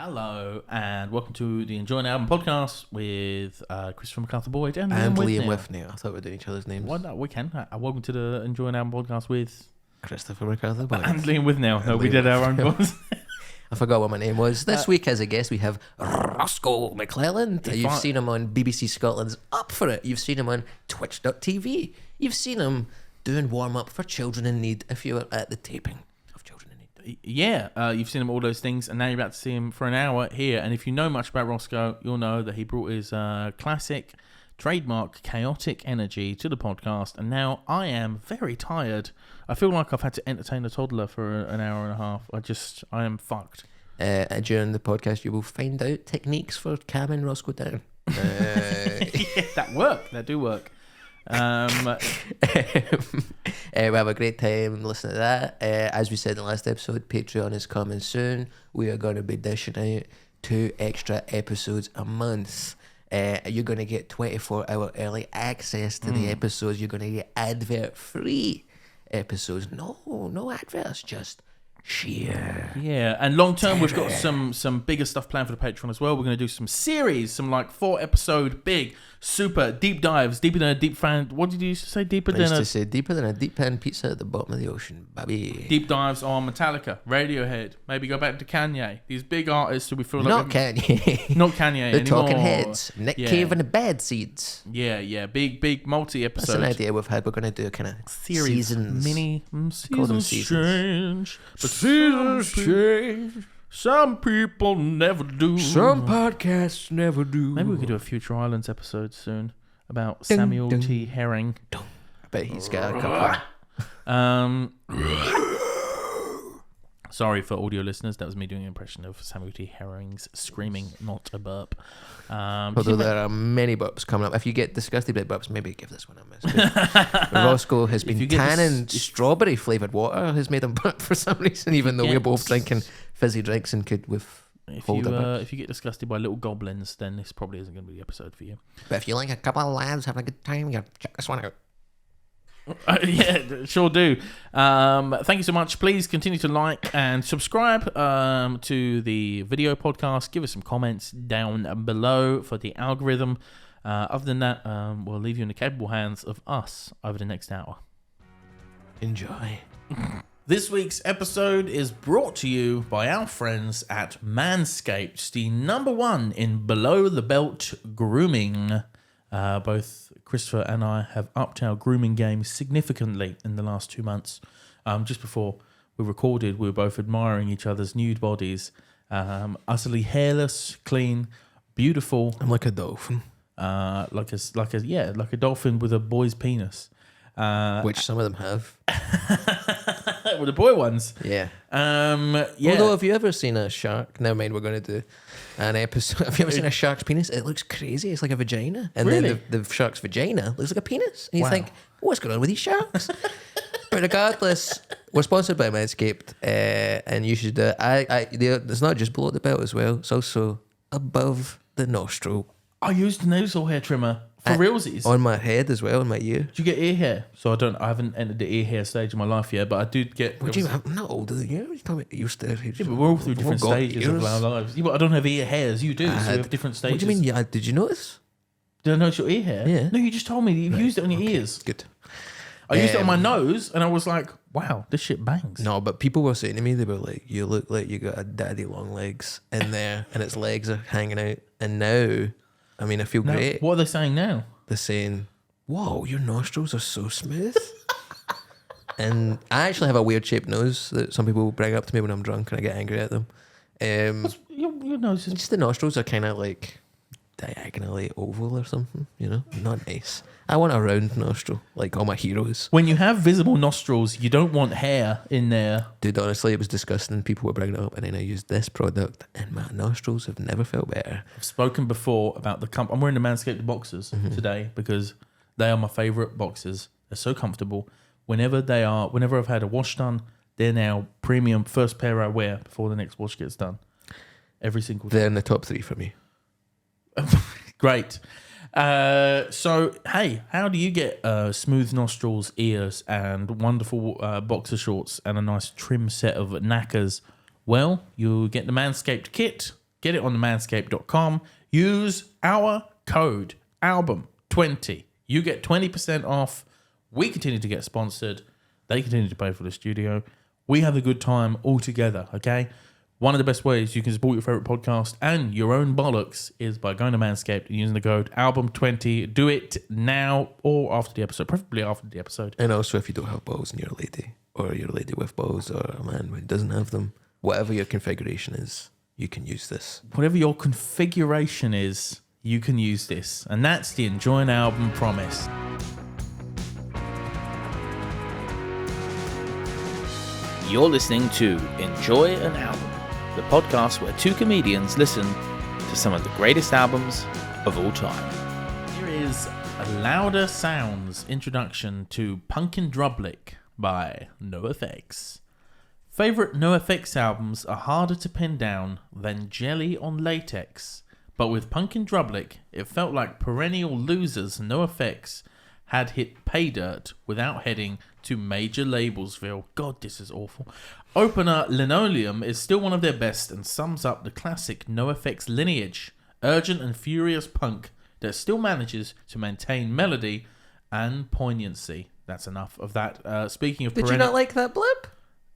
Hello, and welcome to the Enjoying Album podcast with Christopher Macarthur-Boyd and Liam Withnail. I thought we were doing each other's names. Why not? We can. Welcome to the Enjoying Album podcast with Christopher Macarthur-Boyd. And Liam Withnail. No, we did our own voice. I forgot what my name was. This week as a guest we have Rosco Mcclelland. You've seen him on BBC Scotland's Up For It. You've seen him on Twitch.tv. You've seen him doing warm-up for Children in Need if you were at the taping of Children in Need. Yeah, you've seen him all those things, and now you're about to see him for an hour here. And if you know much about Rosco, you'll know that he brought his classic trademark chaotic energy to the podcast, and now I am very tired. I feel like I've had to entertain a toddler for an hour and a half. I am fucked. During the podcast you will find out techniques for calming Roscoe down. Yeah, that do work. We have a great time listening to that. As we said in the last episode, Patreon is coming soon. We are going to be dishing out 2 extra episodes a month. You're going to get 24-hour early access to the episodes. You're going to get advert-free episodes. No adverts, just sheer. Yeah, and long term we've got some bigger stuff planned for the Patreon as well. We're going to do some series, some like 4-episode big super deep dives, deeper than a deep fan. What did you used to say? Deeper than a deep pan pizza at the bottom of the ocean, baby. Deep dives on Metallica, Radiohead, maybe go back to Kanye. These big artists who we feel like not Kanye. Not Kanye the anymore. Talking Heads, Nick Cave and the Bad Seeds. Yeah, big multi episodes. That's an idea we've had. We're going to do a kind of series, seasons. Seasons change, but seasons change. Some people never do. Some podcasts never do. Maybe we could do a Future Islands episode soon about Samuel T. Herring. I bet he's got a couple. Sorry for audio listeners, that was me doing an impression of Samuel T. Herring's screaming, not a burp. Although there are many burps coming up. If you get disgusted by burps, maybe give this one a miss. Roscoe has been tanning strawberry flavoured water has made him burp for some reason, even though we're both drinking fizzy drinks and could withhold a burp. If you get disgusted by little goblins, then this probably isn't going to be the episode for you. But if you like a couple of lads having a good time, you check this one out. Yeah, sure do. Thank you so much. Please continue to like and subscribe to the video podcast. Give us some comments down below for the algorithm. Other than that, we'll leave you in the capable hands of us over the next hour. Enjoy. This week's episode is brought to you by our friends at Manscaped, the #1 in below the belt grooming. Both Christopher and I have upped our grooming game significantly in the last 2 months. Just before we recorded, we were both admiring each other's nude bodies. Utterly hairless, clean, beautiful. I'm like a dolphin. Like a dolphin with a boy's penis. Which some of them have. Well, the boy ones. Yeah. Yeah. Although, have you ever seen a shark? Never mind, we're going to do an episode. Have you ever seen a shark's penis? It looks crazy. It's like a vagina. And then the shark's vagina looks like a penis. And you think, what's going on with these sharks? But regardless, we're sponsored by Manscaped. And you should... it's not just below the belt as well. It's also above the nostril. I used a nasal hair trimmer. For realsies. On my head as well, in my ear. Do you get ear hair? So I haven't entered the ear hair stage of my life yet, but I do get... What do you mean? I'm not older than you. You're talking about ear stage. Yeah, but we're all through different stages of our lives. Yeah, but I don't have ear hairs. You do, so we have different stages. What do you mean? Yeah, did you notice? Did I notice your ear hair? Yeah. No, you just told me that you've used it on your ears. Good. I used it on my nose, and I was like, wow, this shit bangs. No, but people were saying to me, they were like, you look like you got a daddy long legs in there, and its legs are hanging out. And now, I mean, I feel great. What are they saying now? They're saying, whoa, your nostrils are so smooth. And I actually have a weird shaped nose that some people bring up to me when I'm drunk and I get angry at them. Your nose is... Just the nostrils are kind of like diagonally oval or something, you know? Not nice. I want a round nostril, like all my heroes. When you have visible nostrils, you don't want hair in there. Dude, honestly, it was disgusting. People were bringing it up, and then I used this product, and my nostrils have never felt better. I've spoken before about the I'm wearing the Manscaped boxers today because they are my favourite boxers. They're so comfortable. Whenever I've had a wash done, they're now premium first pair I wear before the next wash gets done. Every single time. They're in the top 3 for me. Great. So, hey, how do you get smooth nostrils, ears, and wonderful boxer shorts and a nice trim set of knackers? Well, you get the Manscaped kit. Get it on the manscaped.com. Use our code ALBUM20. You get 20% off. We continue to get sponsored. They continue to pay for the studio. We have a good time all together, okay? One of the best ways you can support your favorite podcast and your own bollocks is by going to Manscaped and using the code ALBUM20. Do it now or after the episode, preferably after the episode. And also, if you don't have balls and you're a lady, or you're a lady with balls, or a man who doesn't have them, whatever your configuration is, you can use this. Whatever your configuration is, you can use this. And that's the Enjoy an Album promise. You're listening to Enjoy an Album, the podcast where two comedians listen to some of the greatest albums of all time. Here is a Louder Sounds introduction to In Drublic by NOFX. Favorite NOFX albums are harder to pin down than Jelly on Latex, but with In Drublic, it felt like perennial losers NOFX had hit pay dirt without heading to Major Labelsville. God, this is awful. Opener Linoleum is still one of their best and sums up the classic NOFX lineage. Urgent and furious punk that still manages to maintain melody and poignancy. That's enough of that. Speaking of Did you not like that blip?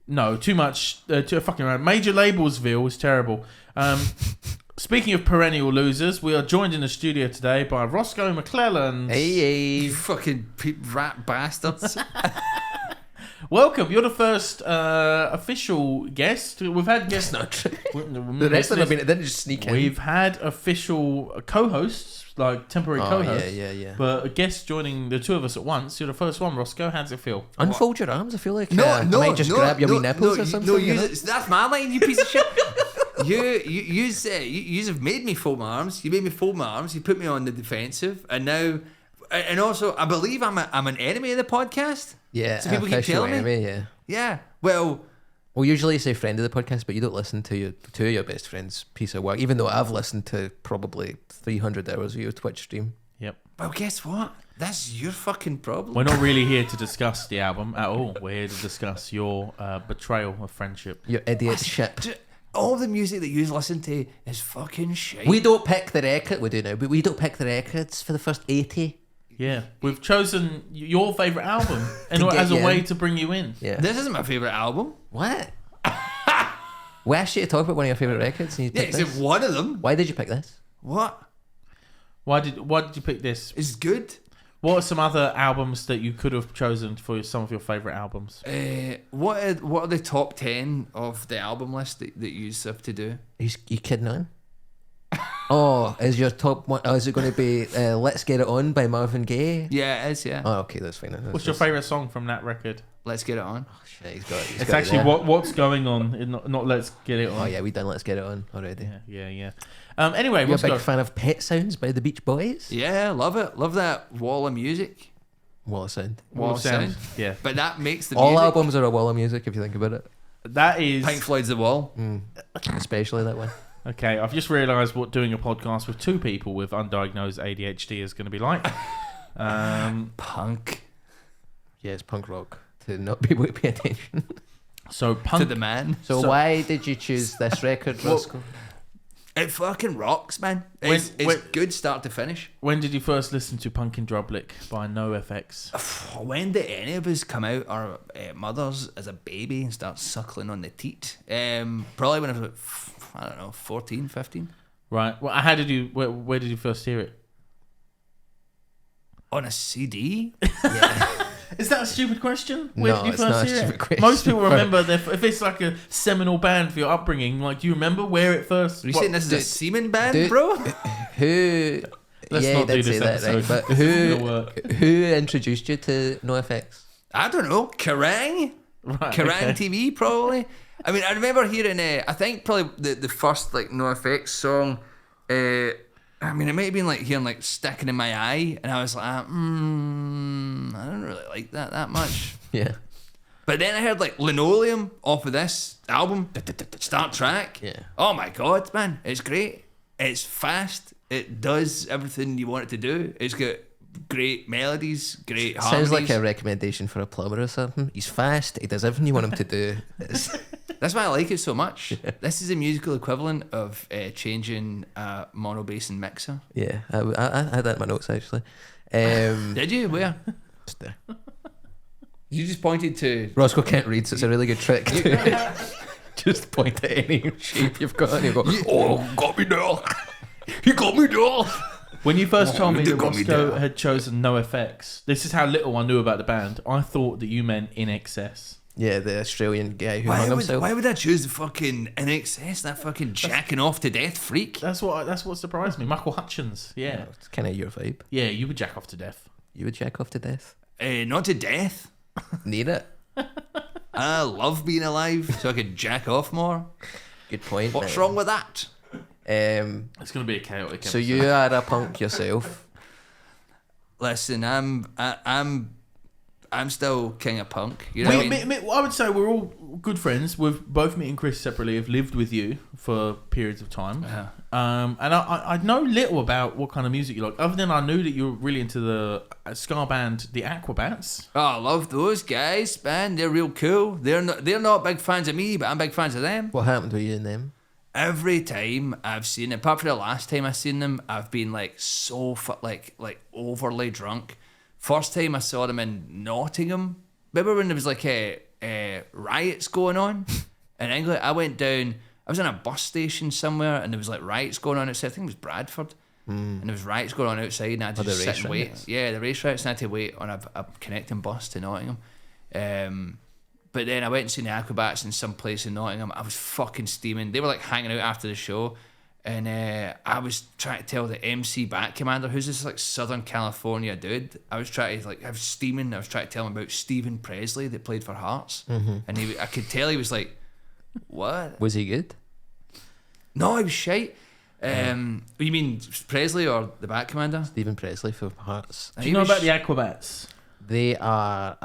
No, too much. Too fucking around. Major Labelsville was terrible. Speaking of perennial losers, we are joined in the studio today by Rosco Mcclelland. Hey. You fucking rat bastards. Welcome. You're the first official guest. We've had guests. Not true. The rest of them didn't just sneak in. We've had official co-hosts, like temporary co-hosts. Yeah. But a guest joining the two of us at once. You're the first one, Rosco. How does it feel? Unfold your arms. I feel like I might just grab your wee nipples or something. No, that's my line, you piece of shit. You have made me fold my arms. You made me fold my arms. You put me on the defensive, and now, and also, I believe I'm an enemy of the podcast. Yeah, so people keep telling enemy, me. Yeah. Well, usually say friend of the podcast, but you don't listen to two of your best friends' piece of work. Even though I've listened to probably 300 hours of your Twitch stream. Yep. Well, guess what? That's your fucking problem. We're not really here to discuss the album at all. We're here to discuss your betrayal of friendship. Your idiot ship. All the music that you listen to is fucking shit. We don't pick the record. We do now, but we don't pick the records for the first 80. Yeah, we've chosen your favourite album as a way to bring you in. Yeah. This isn't my favourite album. What? We asked you to talk about one of your favourite records, and you picked It's this. one of them. Why did you pick this? What? Why did you pick this? It's good. What are some other albums that you could have chosen for some of your favourite albums? What are the top 10 of the album list that you have to do? You kidding on? Oh, is your top one? Oh, is it going to be "Let's Get It On" by Marvin Gaye? Yeah, it is. Yeah. Oh, okay, that's fine. What's your favourite song from that record? Let's Get It On. Oh, shit, he's got It's it actually there. what's going on, not Let's Get It On. Oh yeah, we done "Let's Get It On" already. Yeah. Anyway, You're a big fan of Pet Sounds by the Beach Boys? Yeah, love it. Love that wall of music. Wall of Sound. Wall of Sound. Yeah. But that makes the All music. albums are a wall of music if you think about it. That is Pink Floyd's The Wall. Especially that one. okay. I've just realised what doing a podcast with two people with undiagnosed ADHD is going to be like. Punk. Yeah, it's punk rock to not be able to pay attention. So punk To the man. So why did you choose this record, Roscoe? It fucking rocks, man. It's good start to finish. When did you first listen to In Drublic by NOFX? When did any of us come out our mothers as a baby and start suckling on the teat? Probably when I was like, I don't know, 14, 15. Right. Well, how did you? Where did you first hear it? On a CD? Yeah. Is that a stupid question? Where No, did you it's first not a hear stupid it? question. Most people remember if it's like a seminal band for your upbringing. Like, do you remember where it first? Are you saying this is a semen band, dude, bro? Who? Let's yeah, not he did do say this that, right? episode. But This isn't gonna work. who introduced you to NoFX? I don't know. Kerrang? Right, Kerrang okay. TV, probably. I mean, I remember hearing, I think probably the first like NoFX song, I mean, it might have been like hearing like Sticking in My Eye, and I was like, I don't really like that much. Yeah. But then I heard like Linoleum off of this album, start track. Yeah. Oh my God, man, it's great. It's fast. It does everything you want it to do. It's got great melodies, great harmonies. Sounds like a recommendation for a plumber or something. He's fast. He does everything you want him to do. That's why I like it so much. This is the musical equivalent of changing a mono bass and mixer. Yeah, I had that in my notes actually. Did you? Where? Just there. You just pointed to... Rosco can't read, so it's a really good trick to just point at any shape you've got and you go, oh, got me there. He got me there. When you first told me that got me Rosco there. had chosen NOFX, this is how little I knew about the band. I thought that you meant In Excess. Yeah, the Australian guy who Why hung would, himself. why would I choose the fucking NXS, that fucking jacking off to death freak? That's what surprised me. Michael Hutchins. Yeah. It's kind of your vibe. Yeah, you would jack off to death. You would jack off to death. Not to death. Need it. I love being alive so I could jack off more. Good point. What's mate. wrong with that? It's going to be a chaotic So episode. you are a punk yourself. Listen, I'm still king of punk. You know what I mean? I would say we're all good friends. We've both me and Chris separately have lived with you for periods of time. Yeah. And I know little about what kind of music you like, other than I knew that you were really into the ska band, the Aquabats. Oh, I love those guys, man. They're real cool. They're not big fans of me, but I'm big fans of them. What happened with you and them? Every time I've seen them, apart from the last time I seen them, I've been like so like overly drunk. First time I saw them in Nottingham. Remember when there was like riots going on in England? I went down. I was in a bus station somewhere, and there was like riots going on outside. I think it was Bradford, and there was riots going on outside, and I had to the just sit race and wait. riots? Yeah, the race riots, and I had to wait on a connecting bus to Nottingham. But then I went and seen the Aquabats in some place in Nottingham. I was fucking steaming. They were like hanging out after the show. And I was trying to tell the MC back commander, who's this like Southern California dude. I was trying to I was steaming. I was trying to tell him about Stephen Presley that played for Hearts. And I could tell he was like, what? Was he good? No, he was shite. You mean Presley or the back commander? Stephen Presley for Hearts. Do you know about the Aquabats? They are.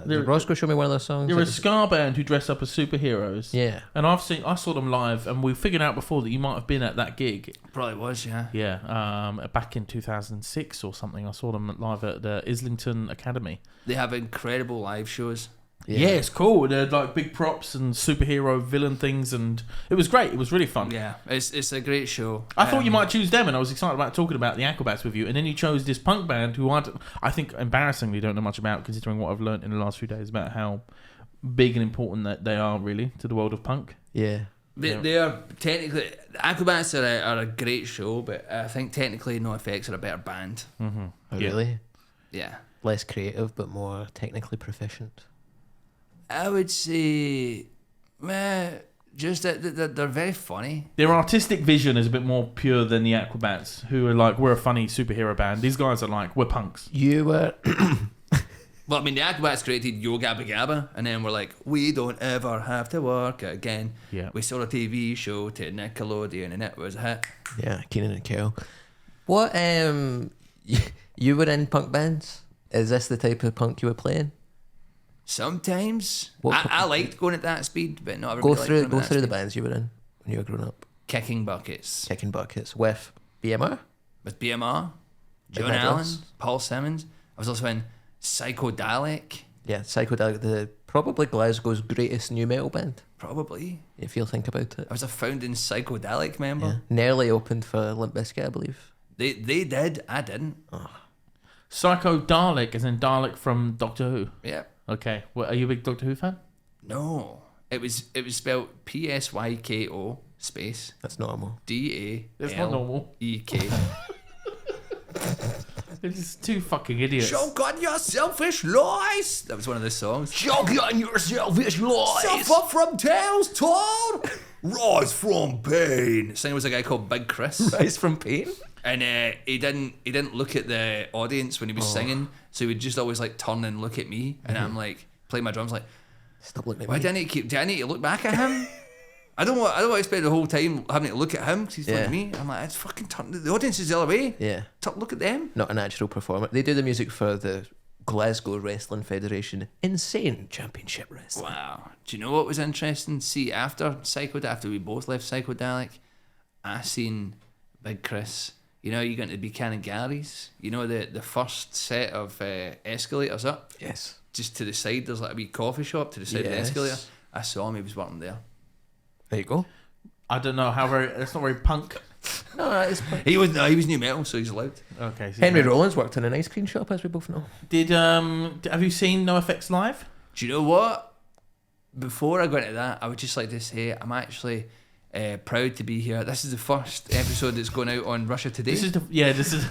They're- Did Roscoe show me one of their songs? You're a ska band who dress up as superheroes. Yeah. And I saw them live, and we figured out before that you might have been at that gig. Probably was, yeah. Yeah, back in 2006 or something. I saw them live at the Islington Academy. They have incredible live shows. Yeah, it's cool. They're like big props and superhero villain things, and it was great. It was really fun. Yeah, it's a great show. I thought you might choose them, and I was excited about talking about the Aquabats with you. And then you chose this punk band who I think embarrassingly don't know much about, considering what I've learned in the last few days about how big and important that they are really to the world of punk. Yeah. They are technically... Aquabats are a great show, but I think technically NOFX are a better band. Mm-hmm. Oh, Yeah. really? Yeah. Less creative, but more technically proficient. I would say... just that they're very funny. Their artistic vision is a bit more pure than the Aquabats, who are like, we're a funny superhero band. These guys are like, we're punks. You were. Well, I mean, the Aquabats created Yo Gabba Gabba, and then we're like, we don't ever have to work again. Yeah. We sold a TV show to Nickelodeon, and it was a hit. Yeah, Keenan and Kel. What? You were in punk bands? Is this the type of punk you were playing? Sometimes. What- I liked going at that speed, but not everybody Go liked through going at that the speed. bands you were in when you were growing up. Kicking Buckets. Kicking Buckets with BMR. With BMR, John Big Allen, Nicholas. Paul Simmons. I was also in Psycho Dalek, Yeah, Psychodelic, the probably Glasgow's greatest new metal band. probably. If you'll think about it. I was a founding Psychedelic member. Yeah. Nearly opened for Limp Bizkit, I believe. They did, I didn't. Psycho Dalek, as in Dalek from Doctor Who. Yeah. Okay, well, are you a big Doctor Who fan? No. It was spelled PSYKO space That's normal. That's not normal. DALEK. They're just two fucking idiots. Choke on your selfish lies. That was one of the songs. Choke on your selfish lies. Suffer from tales torn. Rise from pain. Singer was a guy called Big Chris. Rise from pain. And he didn't look at the audience when he was singing, so he would just always like turn and look at me, and I'm like playing my drums like, Stop looking at why me. do I need to look back at him? I don't want to spend the whole time having to look at him because he's looking at me. I'm like, it's fucking turn. The audience is the other way. Yeah. Look at them. Not a natural performer. They do the music for the Glasgow Wrestling Federation. Insane Championship Wrestling. Wow. Do you know what was interesting? See, after we both left Psychedelic, I seen Big Chris. You know, you got into Buchanan Galleries. You know, the first set of escalators up. Yes. Just to the side, there's like a wee coffee shop to the side of the Yes. escalator. I saw him, he was working there. There you go. I don't know how very. It's not very punk. No, it's He was new metal, so he's allowed. Okay. So Henry Rollins worked in an ice cream shop, as we both know. Have you seen NOFX live? Do you know what? Before I go into that, I would just like to say I'm actually proud to be here. This is the first episode that's going out on Russia Today. This is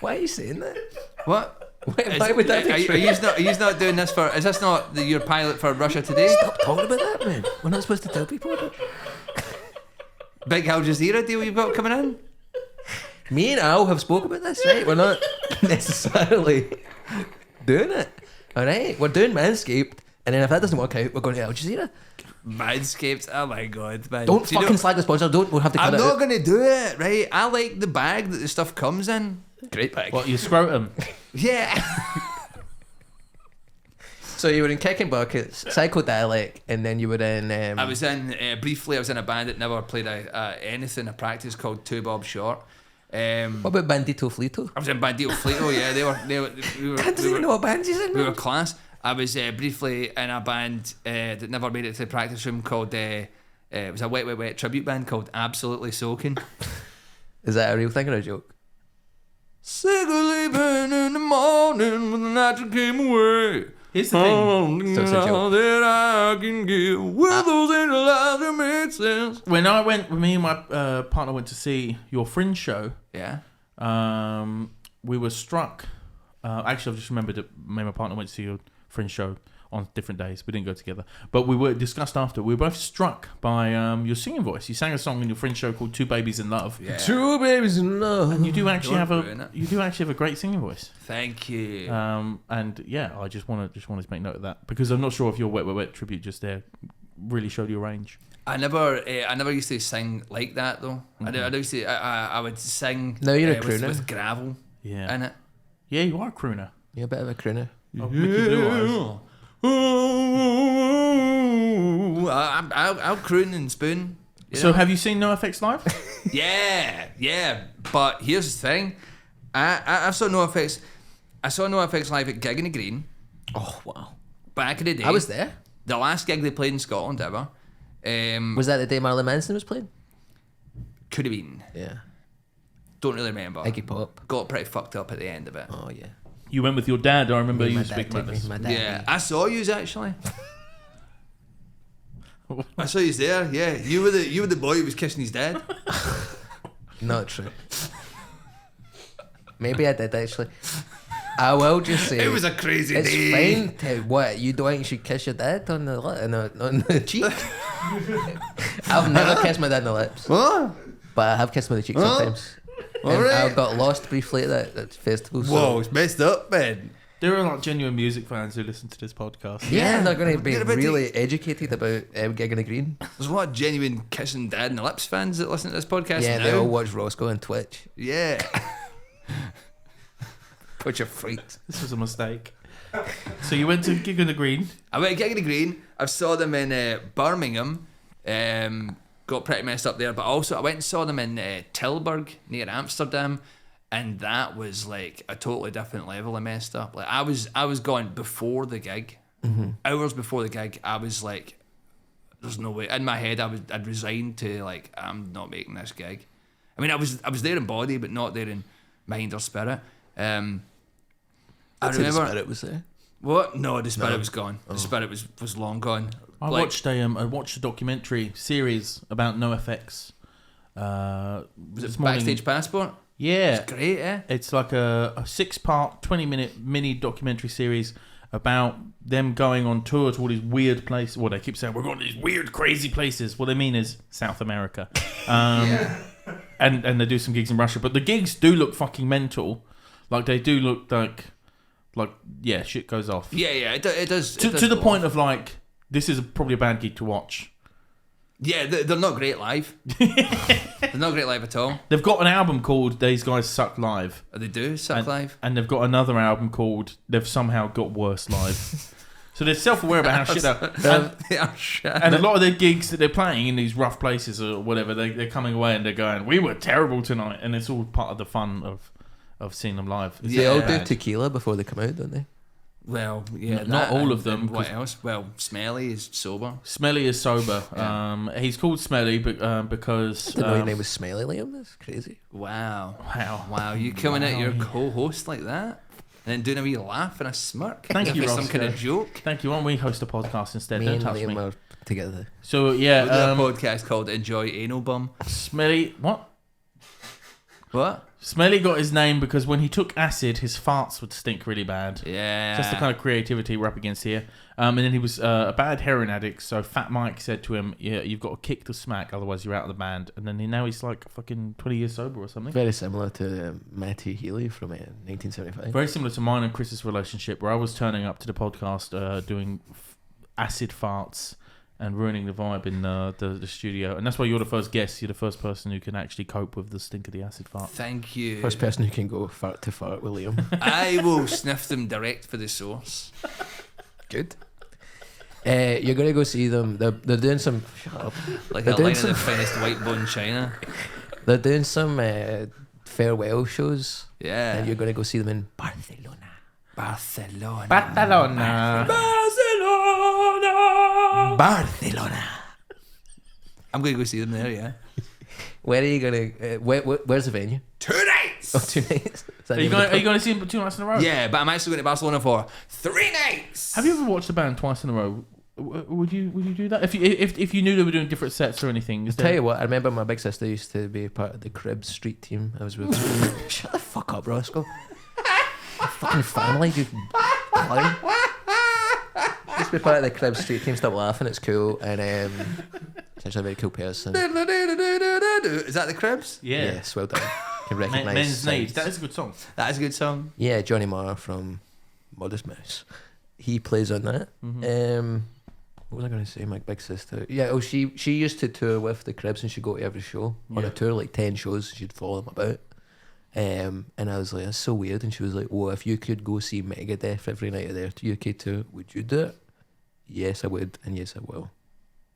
Why are you saying that? What? Why would that be true? Are you not doing this for? Is this not your pilot for Russia Today? Stop talking about that, man. We're not supposed to tell people about it. Big Al Jazeera deal you've got coming in? Me and Al have spoke about this, right? We're not necessarily doing it. Alright? We're doing Manscaped, and then if that doesn't work out, we're going to Al Jazeera. Manscaped, oh my god, man. Don't fucking slag the sponsor, we'll have to cut I'm it not out. going to do it, right? I like the bag that the stuff comes in. Great bag. What, your scrotum? Yeah. So you were in Kicking Buckets, Psyko, Dalek, and then you were in... I was in, briefly, I was in a band that never played anything, a practice called Two Bob Short. what about Bandito Fleeto? I was in Bandito Fleeto, yeah, we were, I don't even know what band he's in, we man. were class. I was briefly in a band that never made it to the practice room called, it was a Wet Wet Wet tribute band called Absolutely Soaking. Is that a real thing or a joke? Sick of leaving in the morning when the night came away. Here's the thing. So it's a joke. That I can get with those in the lives that make sense. When me and my partner went to see your Fringe show, Yeah. we were struck. Actually, I've just remembered that me and my partner went to see your Fringe show on different days. We didn't go together, but we were discussed after. We were both struck by your singing voice. You sang a song in your Fringe show called "Two Babies in Love." Yeah. Two babies in love. And you do actually Don't have ruin it. a great singing voice. Thank you. And yeah, I just wanted to make note of that because I'm not sure if your Wet Wet Wet tribute just there really showed your range. I never used to sing like that though. Mm-hmm. I would sing. No, you're a with, crooner. with gravel Yeah, in it. yeah, you are a crooner. You're a bit of a crooner. Oh, Mickey Blue Eyes. I'll croon and spoon. You So know? have you seen NOFX live? Yeah. But here's the thing. I saw NOFX. I saw NOFX live at Gig in the Green Oh, wow. back in the day. I was there. The last gig they played in Scotland ever. Was that the day Marilyn Manson was playing? Could have been. Yeah. Don't really remember. Iggy Pop. Got pretty fucked up at the end of it. Oh, yeah. You went with your dad. I remember My you dad speaking took about me. this. My dad. Yeah, I saw yous actually. I saw yous there. Yeah, you were the boy who was kissing his dad. Not true. Maybe I did actually. I will just say It was a crazy it's day. fine to what you don't think you should kiss your dad on the on the cheek. I've never kissed my dad on the lips, What? but I have kissed him on the cheek sometimes. And Alright. I got lost briefly at that festival. So. Whoa, it's messed up, man. There are like genuine music fans who listen to this podcast. Yeah, they're going to be Get a bit really educated about Gig in the Green. There's a lot of genuine kissing dad in the lips fans that listen to this podcast. Yeah, now. they all watch Rosco on Twitch. Yeah. Bunch of freaks. This was a mistake. So you went to Gig in the Green. I went to Gig in the Green. I saw them in Birmingham. Got pretty messed up there, but also I went and saw them in Tilburg near Amsterdam, and that was like a totally different level of messed up. Like I was going before the gig, hours before the gig. I was like, "There's no way." In my head, I'd resigned to like, I'm not making this gig. I mean, I was there in body, but not there in mind or spirit. I remember. The spirit was there. What? No, the spirit was gone. The spirit was long gone. I watched a documentary series about NOFX. Was this it morning. Backstage Passport? Yeah, Great, eh? it's like a 6-part, 20-minute mini documentary series about them going on tour to all these weird places. Well, they keep saying we're going to these weird, crazy places. What they mean is South America, and they do some gigs in Russia. But the gigs do look fucking mental. Like they do look like yeah, shit goes off. Yeah, it does. To the point of like, this is probably a bad gig to watch. Yeah, they're not great live. They're not great live at all. They've got an album called These Guys Suck Live. They do suck and, live. And they've got another album called They've Somehow Got Worse Live. So they're self-aware about how shit they are. They are shit. And a lot of their gigs that they're playing in these rough places or whatever, they're coming away and they're going, we were terrible tonight. And it's all part of the fun of seeing them live. It's They all do bad. tequila before they come out, don't they? Well, yeah, Not all of them, and what 'cause- else? Well, Smelly is sober. Smelly is sober. Yeah. He's called Smelly because. I didn't know your name was Smelly, Liam. That's crazy. Wow. Wow. You coming at your co-host like that? And then doing a wee laugh and a smirk? Thank you, Like some Rosco. kind of joke? Thank you. Why don't we host a podcast instead? Me Don't and touch Liam me. are together. So We'll do yeah, a podcast called Enjoy Anal Bum. Smelly. What? What? Smelly got his name because when he took acid, his farts would stink really bad. Yeah. Just the kind of creativity we're up against here. And then he was a bad heroin addict, so Fat Mike said to him, "Yeah, you've got to kick the smack, otherwise you're out of the band." And then now he's like fucking 20 years sober or something. Very similar to Matty Healy from 1975. Very similar to mine and Chris's relationship, where I was turning up to the podcast doing acid farts and ruining the vibe in the studio. And that's why you're the first guest. You're the first person who can actually cope with the stink of the acid fart. Thank you. First person who can go fart to fart with Liam. I will sniff them direct for the source. Good. You're gonna go see them. They're doing some. Shut up. Like They're a doing line of some- the finest white bone china. They're doing some farewell shows. Yeah. And you're gonna go see them in Barcelona. Barcelona. Barcelona. Barcelona. I'm going to go see them there, yeah. Where are you gonna? Where's the venue? 2 nights! Oh, 2 nights. Is that Are you the name of going to see him 2 nights in a row? Yeah, but I'm actually going to Barcelona for 3 nights! Have you ever watched a band twice in a row? Would you do that if you knew they were doing different sets or anything? Tell you what, I remember my big sister used to be part of the Cribs street team. I was with. Shut the fuck up, Rosco. Your fucking family, you clown. She used to be part of the Cribs street team. Stop laughing, it's cool. And she's actually a very cool person. Is that the Cribs? Yeah. Yes, well done. Can recognise Men's Needs. signs. That is a good song. That is a good song. Yeah, Johnny Marr from Modest Mouse. He plays on that. What was I going to say? My big sister. Yeah, oh, she used to tour with the Cribs and she'd go to every show. On Yeah. a tour, like 10 shows, she'd follow them about. And I was like, that's so weird. And she was like, well, if you could go see Megadeth every night of their UK tour, would you do it? Yes, I would. And yes, I will.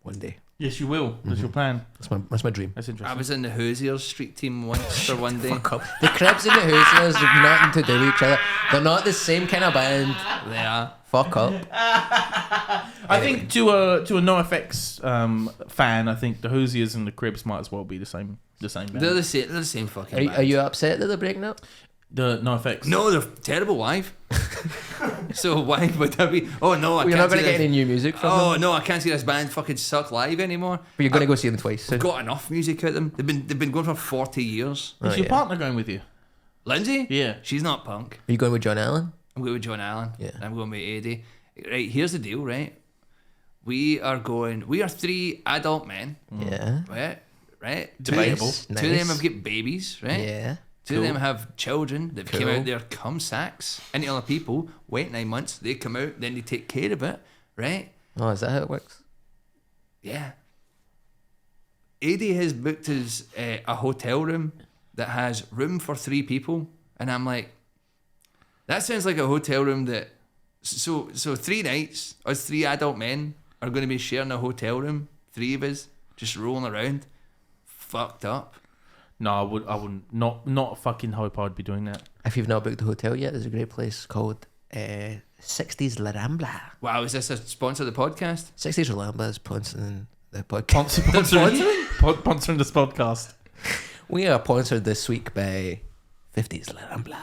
One day. Yes, you will. That's your plan. That's my dream. That's I interesting. was in the Hoosiers street team once for one day. Fuck up. The Cribs and the Hoosiers have nothing to do with each other. They're not the same kind of band. They are. Fuck up. I think to a NoFX fan, I think the Hoosiers and the Cribs might as well be the same band. They're the same fucking band. Are you upset that they're breaking up? The NoFX. No, they're terrible live. So why would I be? Oh no, I You're can't not going see to get this. any new music from Oh them? no, I can't see this band fucking suck live anymore. But you're going to go see them twice soon. I've got enough music out of them. They've been going for 40 years. Is Oh, your yeah. partner going with you? Lindsay? Yeah. She's not punk. Are you going with John Allen? I'm going with John Allen. Yeah. And I'm going with Eddie. Right, here's the deal, right? We are 3 adult men, Yeah. right? Debatable. Nice. Two of them have got babies, right? Yeah. Two of them have children that came Cool. out their cum sacks into other people, wait 9 months, they come out, then they take care of it, right? Oh, is that how it works? Yeah. Eddie has booked us a hotel room that has room for 3 people, and I'm like, that sounds like a hotel room that. So 3 nights, us 3 adult men are going to be sharing a hotel room. 3 of us just rolling around, fucked up. No, I wouldn't. Not fucking hope I'd be doing that. If you've not booked the hotel yet, there's a great place called 60s La Rambla. Wow, is this a sponsor of the podcast? 60s La Rambla is sponsoring the podcast. Sponsoring this podcast. We are sponsored this week by 50s La Rambla.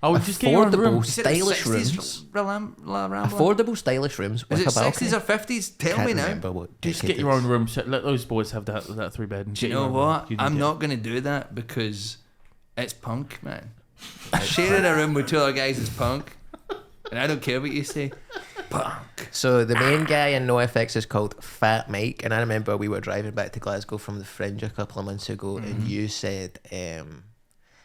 I would just get your own room. Affordable, stylish rooms. La Rambla? Affordable, stylish rooms Is with it a balcony. 60s or 50s? Tell Can't me now. remember what Just decade get your it own is. room. Let those boys have that 3-bed. And Do you know what? I'm not going to do that because it's punk, man. Sharing a room with 2 other guys is punk. And I don't care what you say. Punk. So the main guy in NoFX is called Fat Mike, and I remember we were driving back to Glasgow from the Fringe a couple of months ago, and you said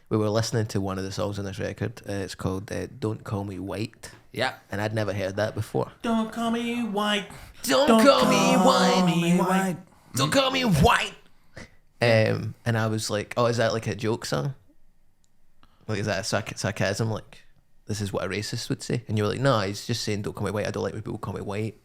we were listening to one of the songs on this record. It's called "Don't Call Me White," Yeah. and I'd never heard that before. Don't call me white. Don't call me white. Don't call me white. And I was like, "Oh, is that like a joke song? Like, is that a sarcasm? Like, this is what a racist would say?" And you were like, "No, he's just saying don't call me white. I don't like when people call me white."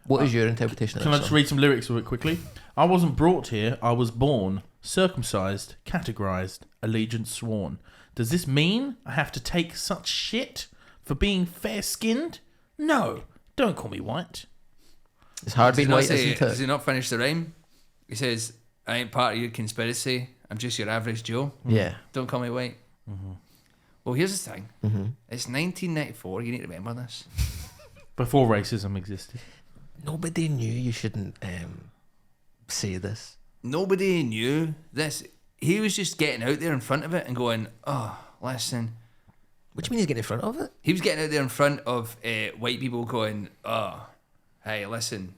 What is your interpretation of Can that I just song? read some lyrics of it quickly? I wasn't brought here. I was born, circumcised, categorized, allegiance sworn. Does this mean I have to take such shit for being fair-skinned? No, don't call me white. It's hard being white, isn't it? Does he not finish the rhyme? He says, I ain't part of your conspiracy. I'm just your average Joe. Yeah. Don't call me white. Mm-hmm. Well, here's the thing. Mm-hmm. It's 1994. You need to remember this. Before racism existed. Nobody knew you shouldn't say this. Nobody knew this. He was just getting out there in front of it and going, oh, listen. What do you mean he's getting in front of it? He was getting out there in front of white people going, oh, hey, listen.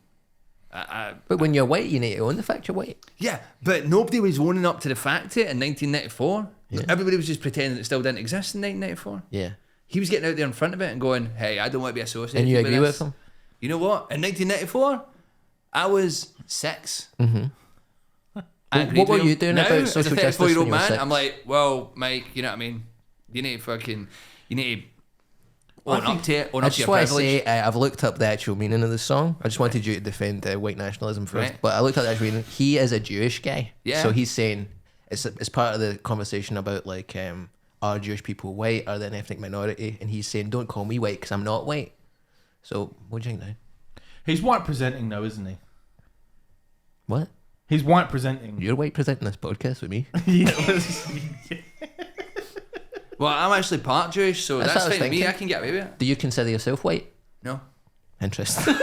But when you're white, you need to own the fact you're white. Yeah, but nobody was owning up to the fact it in 1994. Yeah. Everybody was just pretending it still didn't exist in 1994. Yeah. He was getting out there in front of it and going, hey, I don't want to be associated And you with agree this. with him? You know what? In 1994, I was 6. Mm-hmm. What were you doing now, about as social a justice 34-year-old when you were man, 6? I'm like, well, Mike, you know what I mean? You need to own up to it, own I up to just your want to privilege. say, I've looked up the actual meaning of the song. I just wanted you to defend white nationalism first. Right. But I looked up the actual meaning. He is a Jewish guy. Yeah. So he's saying, it's part of the conversation about, like, are Jewish people white? Are they an ethnic minority? And he's saying, don't call me white because I'm not white. So, what do you think now? He's white presenting though, isn't he? What? He's white presenting. You're white presenting this podcast with me? Well, I'm actually part Jewish, so That's that's what I was fine with me. thinking. I can get away with it. Do you consider yourself white? No. Interesting.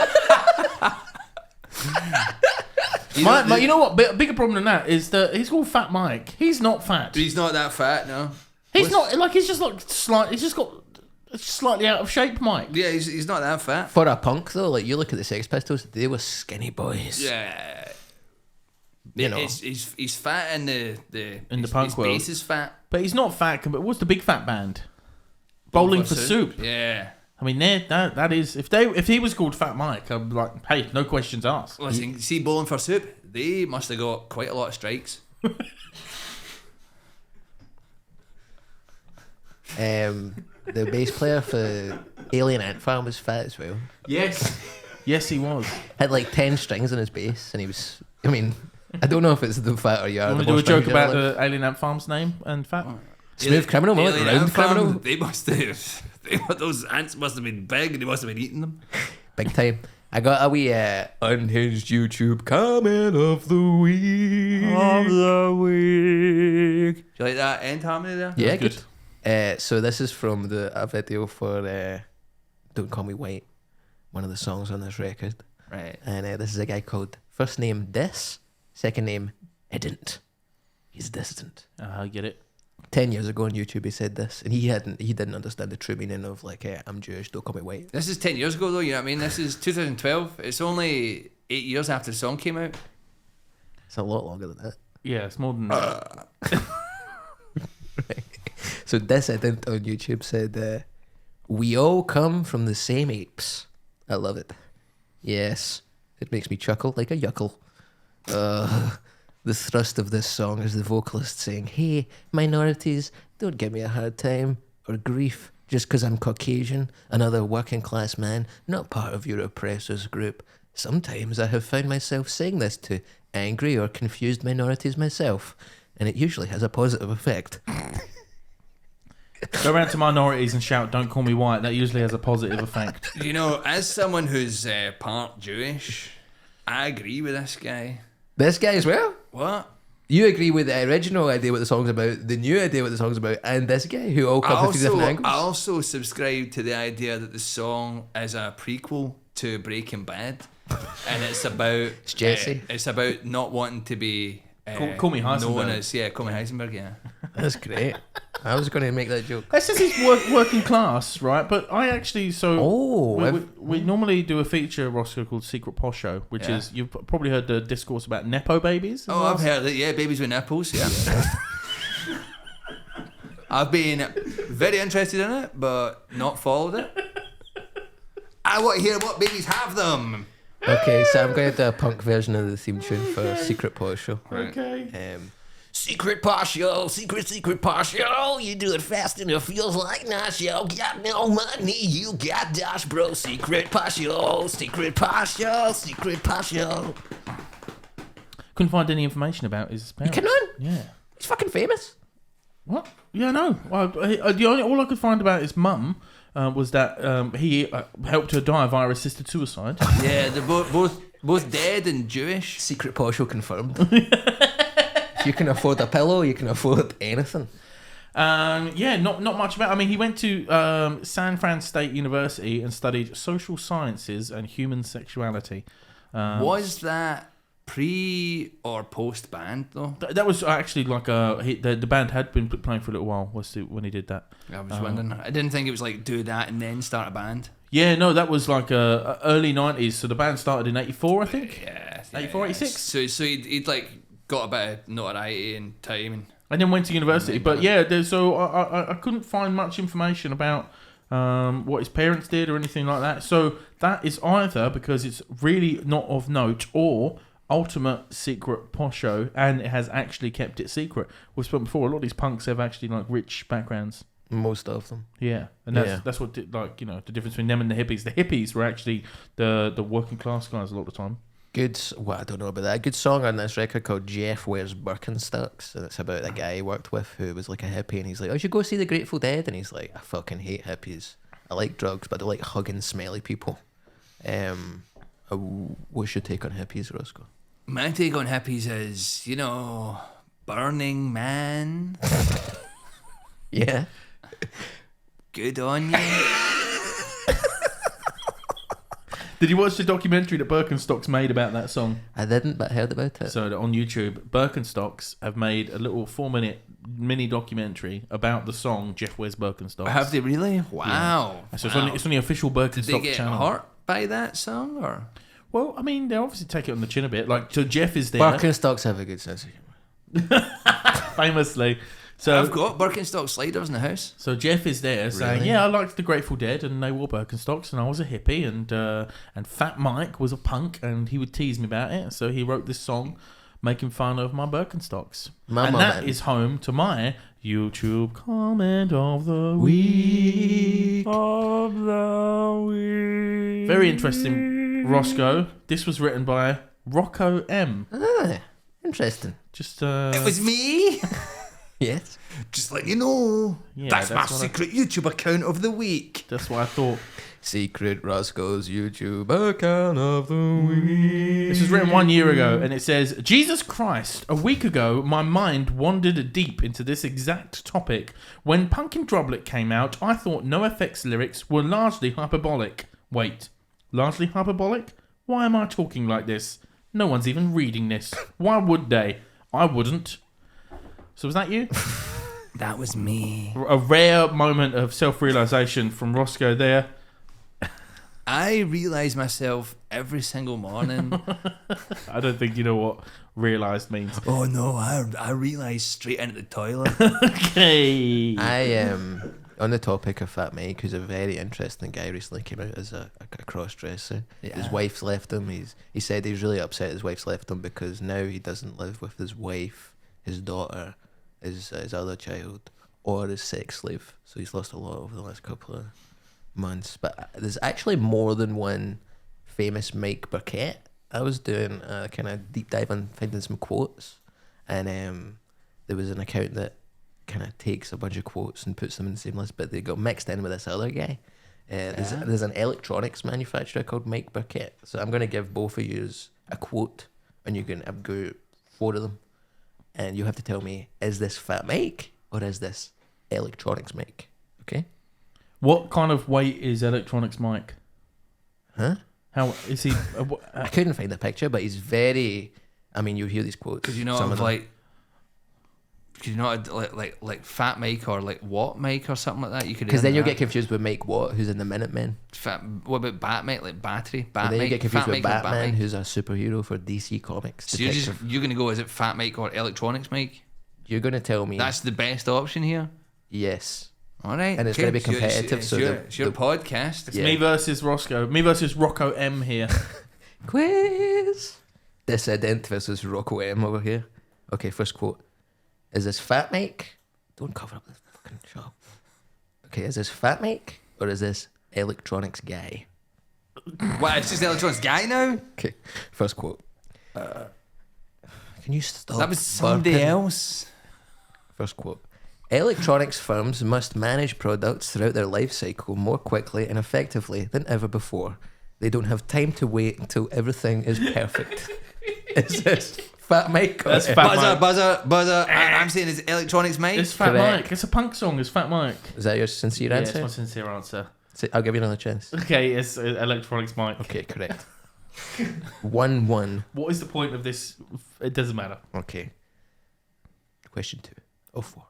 You know what? A bigger problem than that is that he's called Fat Mike. He's not fat. He's not that fat, no. He's not like he's just like slight. He's just got a slightly out of shape Mike. Yeah, he's not that fat. For a punk, though, like, you look at the Sex Pistols, they were skinny boys. Yeah. You know. He's fat in the punk his world. base is fat. But he's not fat. But what's the big fat band? Bowling for Soup. Yeah. I mean, that is if he was called Fat Mike, I'd be like, hey, no questions asked. Listen, see Bowling for Soup, they must have got quite a lot of strikes. The bass player for Alien Ant Farm was fat as well. Yes, yes, he was. Had like 10 strings on his bass, and he was. I mean, I don't know if it's the fat or you are. Want the to do a more joke strings you about have. the Alien Ant Farm's name and fat? Smooth Criminal, more like Alien Round Ant Farm, Criminal. They must have. Those ants must have been big, and they must have been eating them. Big time. I got a wee Unhinged YouTube Comment of the Week. Do you like that end harmony there? Yeah, Good. good. So this is from a video for Don't Call Me White, one of the songs on this record. Right. And this is a guy called, first name Dis, second name Idn't. He's distant. I get it. 10 years ago on YouTube he said this, and he didn't understand the true meaning of like I'm Jewish, don't call me white. This is 10 years ago, though, you know what I mean? This is 2012. It's only 8 years after the song came out. It's a lot longer than that. Yeah, it's more than So this Idn't on YouTube said, we all come from the same apes. I love it. Yes, it makes me chuckle like a yuckle. The thrust of this song is the vocalist saying, hey, minorities, don't give me a hard time or grief just because I'm Caucasian, another working class man, not part of your oppressor's group. Sometimes I have found myself saying this to angry or confused minorities myself, and it usually has a positive effect. go around to minorities and shout, "Don't call me white." That usually has a positive effect. You know, as someone who's part Jewish, I agree with this guy. This guy as well? What? You agree with the original idea what the song's about, the new idea what the song's about, and this guy who all come from two different angles? I also subscribe to the idea that the song is a prequel to Breaking Bad, and it's about It's Jesse. it's about not wanting to be Call me Heisenberg. known as call me Heisenberg. Yeah. That's great. I was going to make that joke. That says he's working class, right? But I actually we normally do a feature, Rosco, called Secret Posho, which Yeah. is, you've probably heard the discourse about nepo babies. Oh, I've heard it. Yeah, babies with nipples. Yeah. I've been very interested in it, but not followed it. I want to hear what babies have them. Okay, so I'm going to do a punk version of the theme tune for Secret Posho. Okay. Secret Posho, secret Posho. You do it fast and it feels like nacho. Got no money, you got dash, bro. Secret Posho, secret Posho, secret Posho. Couldn't find any information about his parents. You cannot? Yeah. He's fucking famous. What? Yeah, no. Well, all I could find about his mum was that he helped her die via assisted suicide. Yeah, they're both dead and Jewish. Secret Posho confirmed. If you can afford a pillow, you can afford anything. Yeah, not much about. I mean, he went to San Fran State University and studied social sciences and human sexuality. Was that pre or post band though? That was actually like the band had been playing for a little while when he did that. I was wondering. I didn't think it was like do that and then start a band. Yeah, no, that was like early 90s. So the band started in 84, I think. Yeah, 84, 86. So he'd like got a bit of notoriety and time and then went to university. But yeah, so I couldn't find much information about what his parents did or anything like that. So that is either because it's really not of note or ultimate secret posho, and it has actually kept it secret. We've spoken before, a lot of these punks have actually like rich backgrounds. Most of them. Yeah, and that's what the difference between them and the hippies. The hippies were actually the working class guys a lot of the time. Good, well, I don't know about that. A good song on this record called Jeff Wears Birkenstocks, and it's about a guy he worked with who was like a hippie, and he's like, "Oh, you should go see the Grateful Dead," and he's like, "I fucking hate hippies. I like drugs, but I like hugging smelly people." What's your take on hippies, Rosco? My take on hippies is, Burning Man. Yeah. Good on you. Did you watch the documentary that Birkenstocks made about that song? I didn't, but I heard about it. So on YouTube, Birkenstocks have made a little 4-minute mini documentary about the song Jeff Wears Birkenstocks. Have they really? Wow. Yeah. So it's on the official Birkenstocks channel. Did they get hurt by that song, or? Well, I mean, they obviously take it on the chin a bit. Like, so Jeff is there. Birkenstocks have a good sense of humour. Famously. So I've got Birkenstock sliders in the house. So Jeff is there saying, "Yeah, I liked the Grateful Dead, and they wore Birkenstocks, and I was a hippie, and Fat Mike was a punk, and he would tease me about it. So he wrote this song, making fun of my Birkenstocks, and that is home to my YouTube comment of the week. Very interesting, Roscoe. This was written by Rocco M. Ah, interesting. Just it was me. Yes. Just let you know. Yeah, that's my secret YouTube account of the week. That's what I thought. Secret Roscoe's YouTube account of the week. This was written 1 year ago, and it says, "Jesus Christ, a week ago, my mind wandered deep into this exact topic. When Punk in Drublic came out, I thought NOFX lyrics were largely hyperbolic. Wait, largely hyperbolic? Why am I talking like this? No one's even reading this. Why would they? I wouldn't." So was that you? That was me. A rare moment of self-realisation from Roscoe there. I realise myself every single morning. I don't think you know what realised means. Oh no, I realise straight into the toilet. Okay. I am on the topic of Fat Mike, who's a very interesting guy, recently came out as a cross-dresser. Yeah. His wife's left him. He said he's really upset his wife's left him because now he doesn't live with his wife, his daughter, his other child, or his sex slave. So he's lost a lot over the last couple of months. But there's actually more than one famous Mike Burkett. I was doing a kind of deep dive on finding some quotes, and there was an account that kind of takes a bunch of quotes and puts them in the same list, but they got mixed in with this other guy. There's an electronics manufacturer called Mike Burkett. So I'm going to give both of you a quote, and you can go 4 of them. And you have to tell me, is this Fat Mike or is this Electronics Mike? Okay? What kind of weight is Electronics Mike? Huh? How is he? I couldn't find the picture, but he's very... I mean, you hear these quotes. Could you not have like Fat Mike or like What Mike or something like that? You could. Because then you'll get confused with Mike Watt, who's in the Minutemen. What about Batman? Like Battery? Then you get confused with Batman, who's a superhero for DC Comics. So you're going to go, is it Fat Mike or Electronics Mike? You're going to tell me... That's the best option here? Yes. All right. And it's going to be competitive. It's your podcast. It's me versus Roscoe. Me versus Rocco M here. Quiz. Dissident versus Rocco M over here. Okay, first quote. Is this Fat Mike? Don't cover up this fucking shop. Okay, is this Fat Mike or is this Electronics Guy? What, it's just Electronics Guy now? Okay, first quote. Can you stop? That was somebody else. First quote. Electronics firms must manage products throughout their life cycle more quickly and effectively than ever before. They don't have time to wait until everything is perfect. Is this Fat Mike? That's Fat Mike. Buzzer. I'm saying it's electronics, mate. It's Fat Correct. Mike. It's a punk song. It's Fat Mike. Is that your sincere Yeah, answer? it's my sincere answer. I'll give you another chance. Okay, it's Electronics Mike. Okay, correct. 1-1. What is the point of this? It doesn't matter. Okay. Question 2 of 4.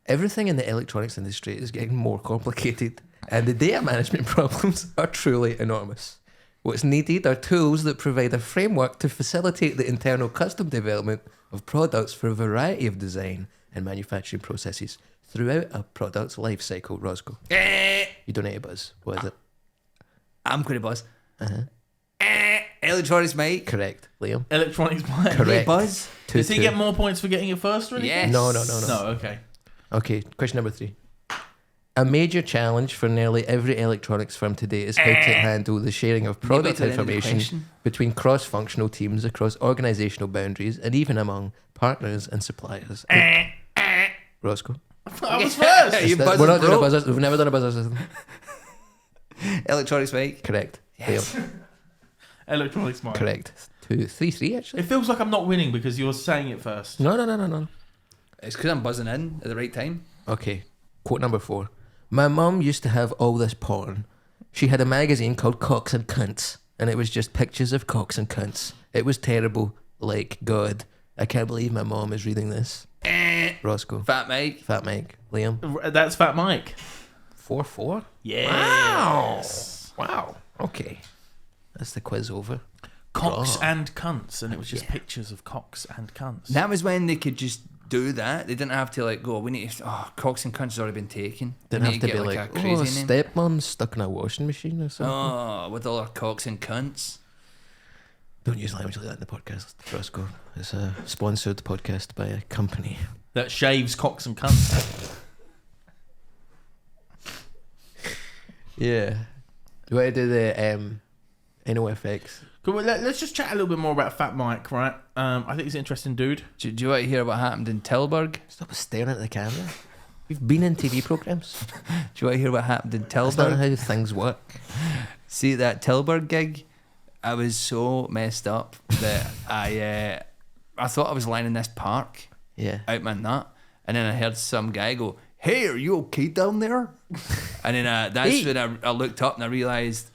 Everything in the electronics industry is getting more complicated, and the data management problems are truly enormous. What's needed are tools that provide a framework to facilitate the internal custom development of products for a variety of design and manufacturing processes throughout a product's life cycle. Rosco, you don't need a buzz. What is it? I'm going to buzz. Electronics, mate. Correct. Liam? Electronics Mike. Correct. Buzz. Does he 2-2. get more points for getting it first or anything? Yes. No. No, okay. Okay, question number 3. A major challenge for nearly every electronics firm today is how to handle the sharing of product till the end of the information question. between cross-functional teams across organisational boundaries and even among partners and suppliers. Roscoe? I was first. You We're buzzers, not doing a bro. buzzer. We've never done a buzzer system. Electronics, mate. Correct. Yes. Liam? Electronics Mike. Correct. 3-3 actually. It feels like I'm not winning because you're saying it first. No. It's because I'm buzzing in at the right time. Okay. Quote number 4. My mum used to have all this porn. She had a magazine called Cocks and Cunts, and it was just pictures of cocks and cunts. It was terrible. Like, God, I can't believe my mom is reading this. Roscoe. Fat Mike. Fat Mike. Liam. That's Fat Mike. 4-4? Yeah. Wow. Okay. That's the quiz over. Cocks Oh. and cunts, and it was just pictures of cocks and cunts. That was when they could just do that. They didn't have to like go, we need to, cocks and cunts has already been taken. Didn't We have need to be get, like, a oh, crazy name. stepmom's stuck in a washing machine or something. Oh, with all our cocks and cunts. Don't use language like that in the podcast, Roscoe. It's a sponsored podcast by a company. That shaves cocks and cunts. Yeah. Do I do the NOFX? Cool, well, let's just chat a little bit more about Fat Mike, right? I think he's an interesting dude. Do you want to hear what happened in Tilburg? Stop staring at the camera. We've been in TV programmes. Do you want to hear what happened in That's not Tilburg? how things work. See that Tilburg gig? I was so messed up that I thought I was lying in this park Yeah. out my nut, and then I heard some guy go, "Hey, are you okay down there?" And then that's when I looked up and I realised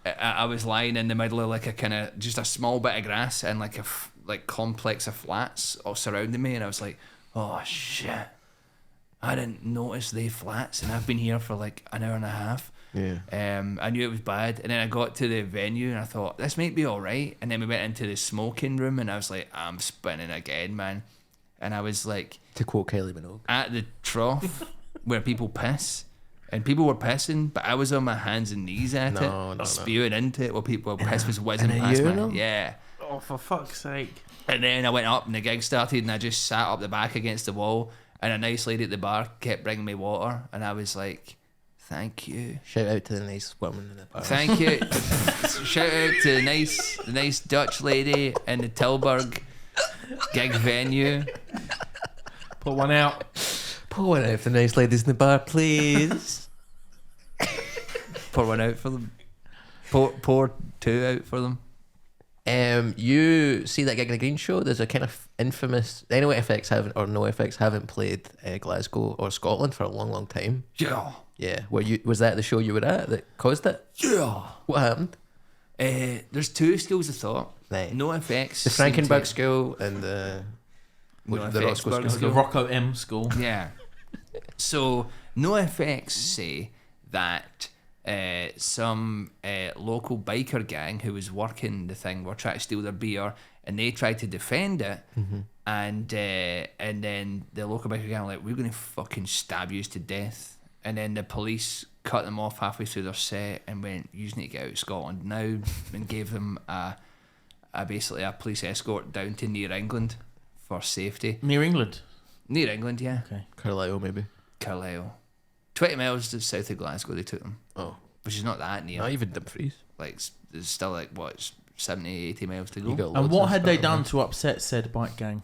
I was lying in the middle of like a kind of just a small bit of grass and like a complex of flats all surrounding me, and I was like, "Oh shit, I didn't notice they flats, and I've been here for like an hour and a half." Yeah. I knew it was bad, and then I got to the venue and I thought this might be all right, and then we went into the smoking room and I was like, I'm spinning again, man. And I was like, To quote Kylie Minogue. at the trough where people piss, and people were pissing, but I was on my hands and knees at No. spewing into it while people piss was whizzing In a past urinal? me. Yeah. Oh, for fuck's sake. And then I went up and the gig started, and I just sat up the back against the wall, and a nice lady at the bar kept bringing me water, and I was like, thank you. Shout out to the nice woman in the bar. Thank you. Shout out to the nice Dutch lady in the Tilburg gig venue. Put one out. Pour one out for the nice ladies in the bar, please. Pour one out for them. Pour two out for them. You see that gig in the Green Show? There's a kind of infamous. NOFX haven't or NoFX haven't played Glasgow or Scotland for a long, long time. Yeah. Yeah, was that the show you were at that caused it? Yeah. What happened? There's two schools of thought. Right. NoFX. The Frankenberg School and the NoFX Roscoe Berg School. The Rocco M school. Yeah. So NoFX say that some local biker gang who was working the thing were trying to steal their beer, and they tried to defend it, and then the local biker gang were like, we're going to fucking stab you to death. And then the police cut them off halfway through their set and went, you need to get out of Scotland now, and gave them basically a police escort down to near England for safety. Near England. Near England, yeah. Okay. Carlisle, maybe. Carlisle. 20 miles to south of Glasgow they took them, Oh, which is not that near. not even Dumfries. Like, it's still like, what, it's 70, 80 miles to You go. got And loads what of had they Scotland. done to upset said bike gang?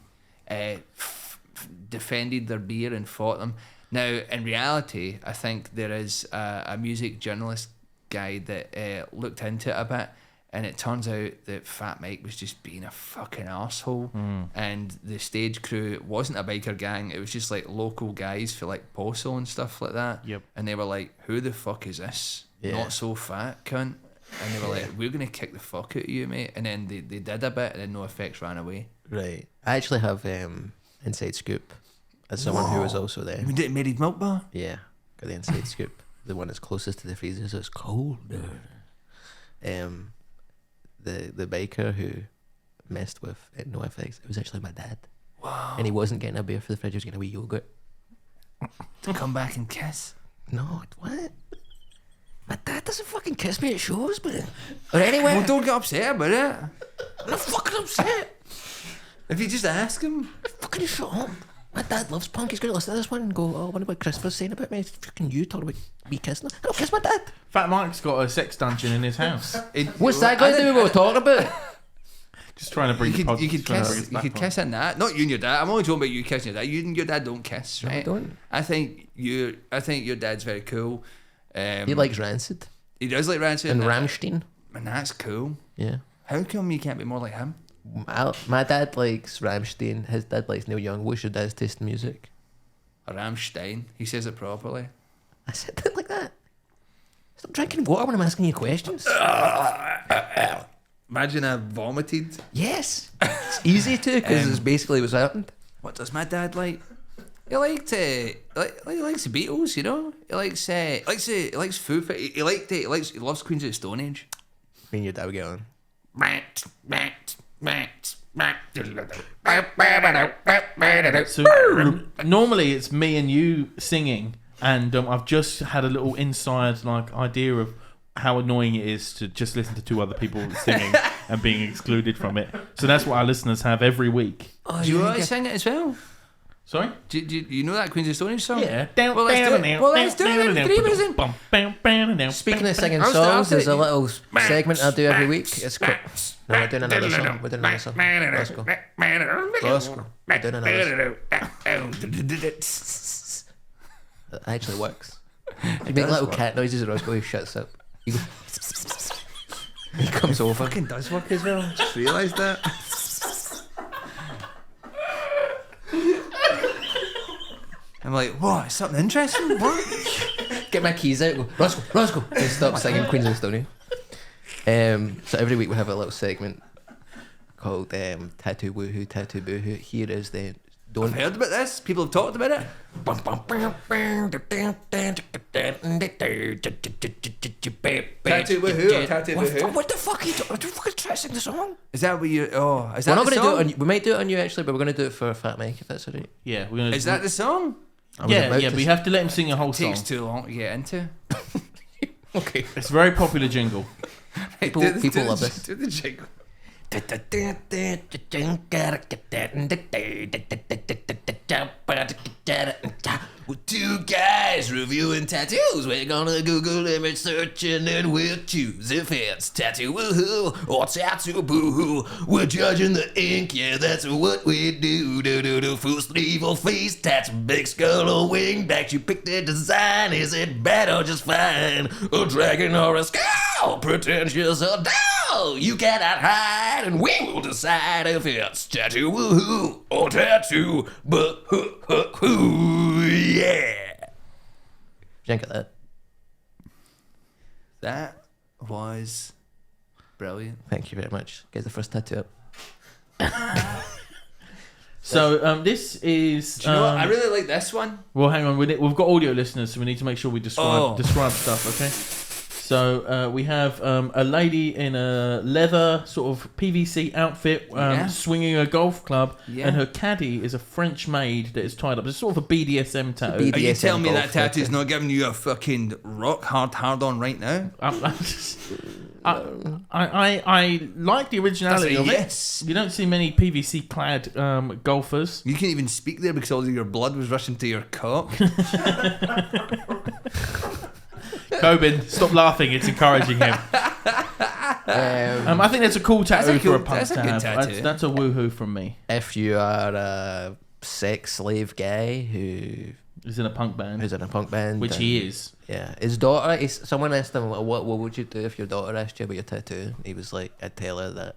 defended their beer and fought them. Now, in reality, I think there is a music journalist guy that looked into it a bit, and it turns out that Fat Mike was just being a fucking arsehole. And the stage crew wasn't a biker gang, it was just like local guys for like Poso and stuff like that. Yep. And they were like, who the fuck is this? Not so fat cunt. And they were like, we're going to kick the fuck out of you, mate. And then they did a bit, and then NOFX ran away. Right. I actually have inside scoop as someone who was also there. You did Mary's Milk Bar? Yeah, got the inside scoop. The one that's closest to the freezer, so it's cold. The baker who messed with NOFX, it was actually my dad. Wow. And he wasn't getting a beer for the fridge, he was getting a wee yogurt. To come back and kiss? No, what? My dad doesn't fucking kiss me at shows, but or anyway. Well, don't get upset about it. I'm not fucking upset. If you just ask him. Fucking shut up. My dad loves punk. He's going to listen to this one and go, oh, I wonder what Chris was saying about me. Fucking you talking about me kissing her. I don't kiss my dad. Fat Mike's got a sex dungeon in his house. What's that got to do with what we're talking about? Just trying to bring You the could podcast. kiss in that. Not you and your dad. I'm only talking about you kissing your dad. You and your dad don't kiss, right? I don't. I think your dad's very cool. He likes Rancid. He does like Rancid. And Rammstein. And that's cool. Yeah. How come you can't be more like him? My dad likes Rammstein. His dad likes Neil Young. What's your dad's taste in music? Rammstein. He says it properly. I said it like that. Stop drinking water when I'm asking you questions. Imagine I vomited. Yes. It's easy to, because it's basically what's happened. What does my dad like? He likes he likes the Beatles, you know. He likes Foo Fighters. He loves Queens of the Stone Age. Me and your dad would get on. So normally it's me and you singing, and I've just had a little inside idea of how annoying it is to just listen to two other people singing and being excluded from it. So that's what our listeners have every week. Oh, do you want to sing it as well? Sorry? Do you know that Queens of the Stone Age song? Yeah. Well, let's do it in 3 minutes. Speaking of singing I'll songs, start there's a it. little segment I do every week. It's called... No, we're doing another song. We're doing another song. Rosco. Rosco. We're doing another song. It actually works. You make little cat noises and Rosco, he shuts up. He goes... He comes over. Fucking does work as well. Just realised that. I'm like, what? Something interesting? What? Get my keys out and go, Rosco. And stop singing Queens of the Stone Age. So every week we have a little segment called Tattoo Woohoo, Tattoo Boohoo. Here is the... I've heard about this. People have talked about it. Tattoo Woohoo or Tattoo Boohoo? What the fuck are you doing? What the fuck is trying to sing the song? Is that what you... Oh, is that We're not the going to do song? it on you. We might do it on you actually, but we're going to do it for Fat Mike if that's alright. Yeah, we're gonna. Is that the song? Yeah, but you have to let him sing a whole song. Takes too long to get into. Okay. It's a very popular jingle. People love this. Do the jingle. We're two guys reviewing tattoos. We're gonna Google image search and then we'll choose if it's tattoo woohoo or tattoo boohoo. We're judging the ink, yeah, that's what we do. Do full sleeve or face tats, big skull or wing back. You pick the design. Is it bad or just fine? A dragon or a skull, pretentious or dull? You cannot hide, and we will decide if it's tattoo woohoo or tattoo boohoo. Yeah. Drink at that. That was brilliant. Thank you very much. Get the first tattoo up. So this is. Do you know what? I really like this one. Well, hang on. We've got audio listeners, so we need to make sure we describe stuff. Okay. So we have a lady in a leather sort of PVC outfit, swinging a golf club, and her caddy is a French maid that is tied up. It's sort of a BDSM tattoo. Are you telling me that tattoo's not giving you a fucking rock hard on right now? I like the originality of it. You don't see many PVC clad golfers. You can't even speak there because all of your blood was rushing to your cock. Coben, stop laughing. It's encouraging him. I think that's a cool tattoo for a punk to have. That's a woohoo from me. If you are a sex slave guy He's in a punk band. who's in a punk band. Which he is. Yeah. His daughter, someone asked him, what would you do if your daughter asked you about your tattoo? He was like, I'd tell her that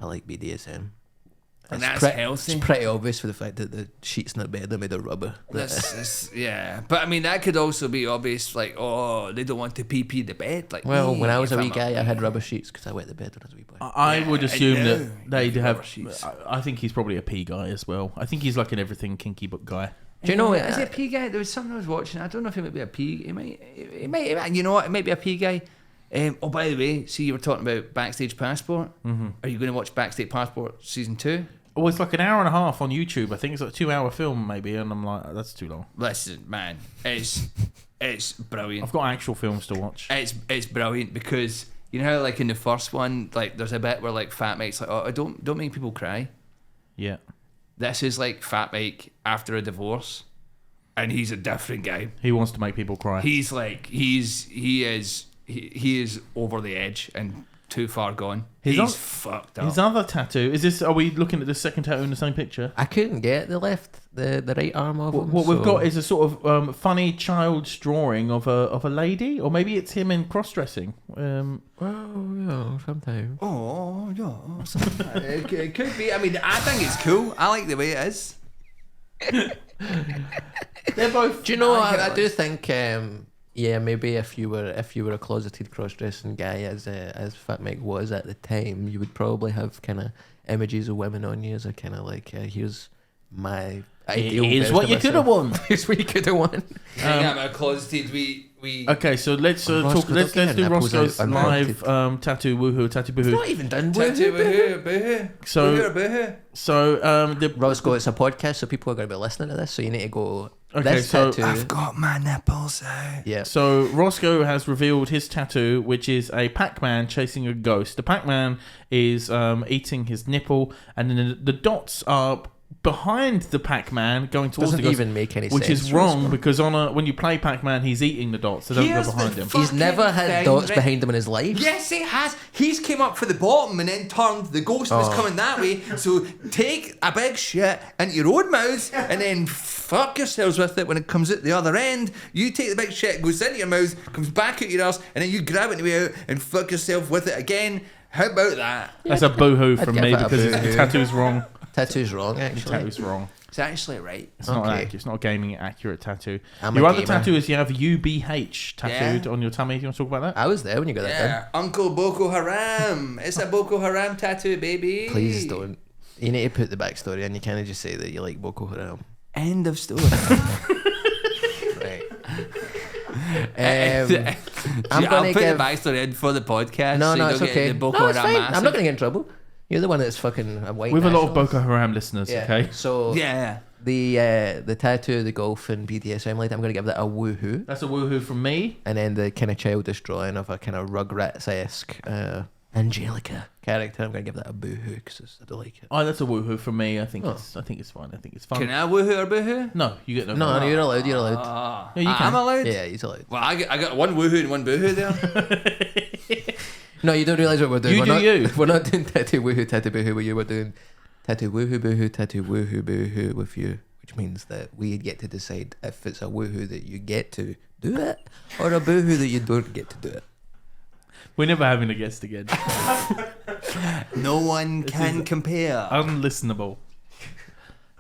I like BDSM. And that's healthy. It's pretty obvious for the fact that the sheets in the bed are made of rubber. Yeah, but I mean that could also be obvious, like, oh, they don't want to pee the bed. Like, Well, when I was a wee guy, I had rubber sheets because I wet the bed when I was a wee boy. I would assume that they'd have. rubber sheets. I think he's probably a pee guy as well. I think he's like an everything kinky book guy. Do you know what? Is he a pee guy? There was something I was watching. I don't know if he might be a pee. He might. You know what? It might be a pee guy. Oh, by the way, see, you were talking about Backstage Passport. Mm-hmm. Are you going to watch Backstage Passport season 2? Oh, it's like an hour and a half on YouTube. I think it's like a 2-hour film maybe, and I'm like, that's too long. Listen, man, it's brilliant. I've got actual films to watch. It's brilliant because you know how like in the first one, like there's a bit where like Fat Mike's like, oh, don't make people cry. Yeah. This is like Fat Mike after a divorce, and he's a different guy. He wants to make people cry. He's like he is over the edge and too far gone. He's fucked up. His other tattoo is this. Are we looking at the second tattoo in the same picture? I couldn't get the right arm of him. What we've got is a sort of funny child's drawing of a lady, or maybe it's him in cross dressing. Well, yeah, sometimes. Oh yeah, it could be. I mean, I think it's cool. I like the way it is. They're both. Do you know what? I do think. Yeah, maybe if you were a closeted cross-dressing guy as Fat Mike was at the time, you would probably have kind of images of women on you as a kind of like, here's my ideal. Here's what you could have won. Here's what you could have won. I'm a closeted. We. Okay, so let's talk. Let's do Rosco's live tattoo woohoo, tattoo boohoo. It's not even done. Tattoo boohoo. So Rosco, it's a podcast, so people are going to be listening to this. So you need to go. Okay, this so tattoo, I've got my nipples out. Yeah. So Rosco has revealed his tattoo, which is a Pac-Man chasing a ghost. The Pac-Man is eating his nipple, and then the dots are behind the Pac-Man going towards doesn't the ghost, even make any which sense. is wrong because when you play Pac-Man, he's eating the dots. They don't go behind him. He's never had dots behind him in his life. Yes, he has. He's came up for the bottom and then turned. The ghost was coming that way. So take a big shit into your own mouth and then fuck yourselves with it when it comes out the other end. You take the big shit, goes into your mouth, comes back out your ass, and then you grab it on the way out and fuck yourself with it again. How about that? That's a boohoo from give me that a because the boohoo. tattoo's wrong. Tattoo's wrong, The actually. tattoo's wrong. It's actually right. It's not Okay. accurate. It's not a gaming accurate tattoo. I'm Your a other gamer. tattoo is you have UBH tattooed Yeah. on your tummy. Do you want to talk about that? I was there when you got that done. Yeah, Uncle Boko Haram. It's a Boko Haram tattoo, baby. Please don't. You need to put the backstory in. You can't just say that you like Boko Haram. End of story. Right. I'll gonna put give- the backstory in for the podcast. No, so no, you it's don't okay. Get the Boko No, it's Haram fine. massive. I'm not going to get in trouble. You're the one that's fucking a white We have a lot of nationalist. Boko Haram listeners, Yeah. okay? So Yeah. the tattoo, the golf and BDSM light, I'm going to give that a woohoo. That's a woohoo from me. And then the kind of childish drawing of a kind of Rugrats-esque Angelica character, I'm going to give that a boohoo because I don't like it. Oh, that's a woohoo from me. I think it's fine. I think it's fun. Can I woohoo or boohoo? No, you get no. No, no, you're allowed. You're allowed. Yeah, you can. I'm allowed? Yeah, he's allowed. Well, I got one woohoo and one boohoo there. No, you don't realise what we're doing. You we're do not, you. We're not doing tattoo woohoo, tattoo boohoo with you. We're doing tattoo woohoo boohoo, tattoo woohoo boohoo with you, which means that we get to decide if it's a woohoo that you get to do it or a boohoo that you don't get to do it. We're never having a guest again. No one can compare. Unlistenable.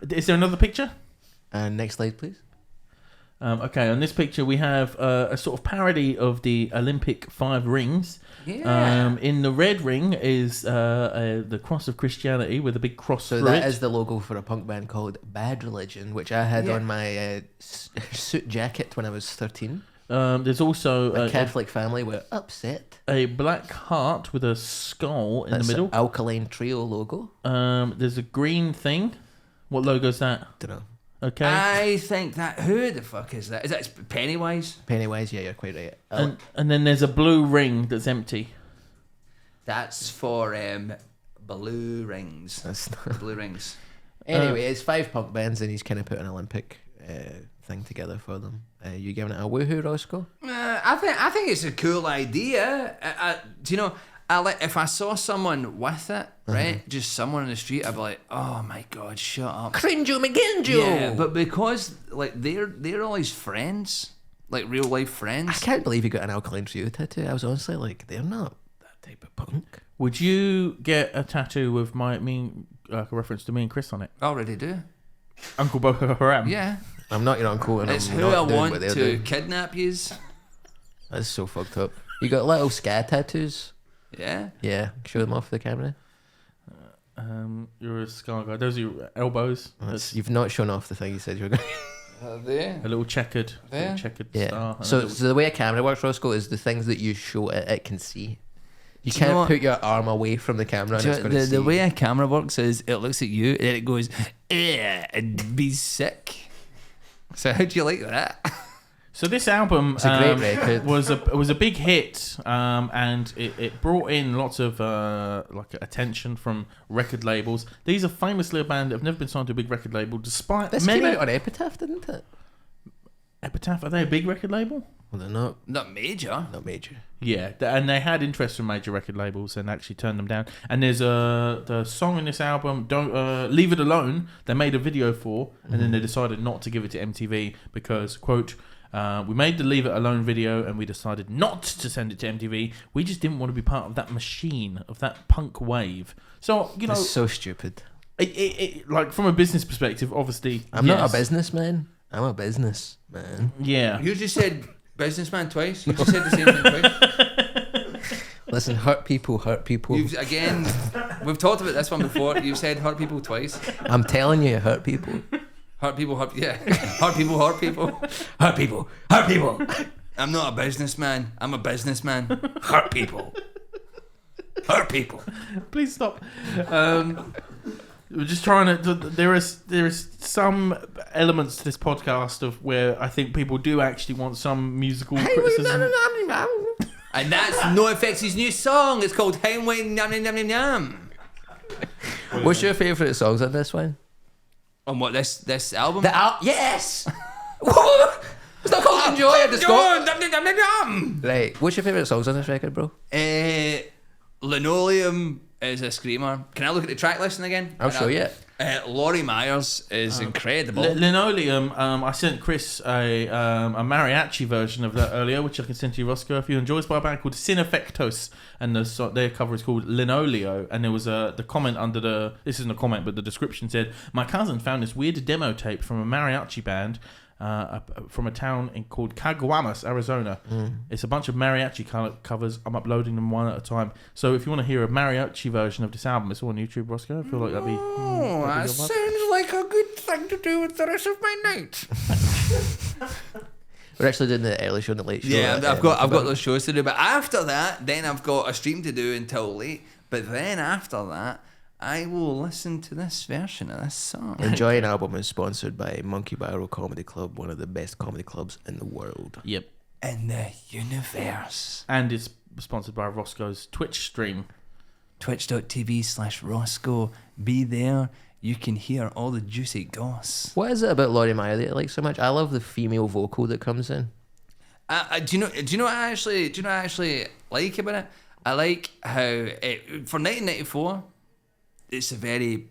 Is there another picture? Next slide, please. Okay, on this picture we have a sort of parody of the Olympic 5 rings. Yeah. In the red ring is the cross of Christianity with a big cross So through that it. is the logo for a punk band called Bad Religion, which I had Yeah. on my suit jacket when I was 13. There's also My Catholic family were upset. a black heart with a skull in That's the middle. the Alkaline Trio logo. There's a green thing. What logo is that? Don't know. Okay. I think that. Who the fuck is that? Is that Pennywise? Pennywise, yeah, you're quite right. and then there's a blue ring that's empty. That's for blue rings. That's not... Blue rings. Anyway, it's 5 punk bands and he's kind of put an Olympic thing together for them. You giving it a woohoo, Rosco? I think it's a cool idea. Do you know? if I saw someone with it, right, just someone in the street, I'd be like, oh my god, shut up. Crinjo McGinjo. Yeah, but because like they're all his friends, like real life friends. I can't believe he got an Alkaline Trio tattoo. I was honestly like, they're not that type of punk. Would you get a tattoo with a reference to me and Chris on it? I already do. Uncle Boko Haram. Yeah. I'm not your uncle, and It's I'm who not I doing want what they're to doing. kidnap yous. That's so fucked up. You got little ska tattoos? Yeah. Yeah, show them off the camera. You're a scar guy. Those are your elbows. You've not shown off the thing you said you were going to. There. A little checkered There? Yeah. star. and a So little- the way a camera works, Roscoe, is the things that you show it can see. You Do you know can't what? put your arm away from the camera and it's going to see. The way a camera works is it looks at you and it goes, and be sick. So how do you like that? So this album It's a great record. was a big hit, and it brought in lots of like attention from record labels. These are famously a band that have never been signed to a big record label, despite This many. came out on Epitaph, didn't it? Epitaph, are they a big record label? Well, they're not. Not major. Not major. Yeah, and they had interest from major record labels and actually turned them down. And there's the song in this album, "Don't Leave It Alone." They made a video for, and then they decided not to give it to MTV because, quote, "We made the Leave It Alone video, and we decided not to send it to MTV. We just didn't want to be part of that machine, of that punk wave." So That's so stupid. it like from a business perspective, obviously, I'm not yes. a businessman. I'm a businessman. Yeah. You just said businessman twice. You just said the same thing twice. Listen, hurt people hurt people. We've talked about this one before. You've said hurt people twice. I'm telling you, hurt people. Hurt people, hurt people, hurt people. Hurt people. Hurt people. I'm not a businessman. I'm a businessman. Hurt people. Hurt people. Please stop. We're just trying to. There is some elements to this podcast of where I think people do actually want some musical criticism. And that's NOFX's new song. It's called Heimway Nyam Nyam Nyam Nyam. What's your favourite songs on this one? On what, this album? Yes! It's not called Enjoy It, it's called... Nyam Nyam Nyam Nyam. Right, what's your favourite songs on this record, bro? Linoleum is a screamer. Can I look at the track listing again? I'll show you. Laurie Myers is incredible. Linoleum. I sent Chris a mariachi version of that earlier, which I can send to you, Roscoe, if you enjoy. It's by a band called Sinefectos, and their cover is called Linoleo. And there was the comment under this isn't a comment, but the description said, "My cousin found this weird demo tape from a mariachi band from a town called Caguamas, Arizona. It's a bunch of mariachi covers. I'm uploading them one at a time. So if you want to hear a mariachi version of this album, it's all on YouTube, Roscoe. I feel like that'd be... that sounds like a good thing to do with the rest of my night. We're actually doing the early show and the late show. Yeah, I've got those shows to do. But after that, then I've got a stream to do until late. But then after that, I will listen to this version of this song. Enjoy an Album is sponsored by Monkey Barrel Comedy Club, one of the best comedy clubs in the world. Yep. In the universe. And it's sponsored by Roscoe's Twitch stream. Twitch.tv/Roscoe. Be there. You can hear all the juicy goss. What is it about Laurie Meyer that you like so much? I love the female vocal that comes in. Do you know what I actually like about it? I like how for 1994, it's a very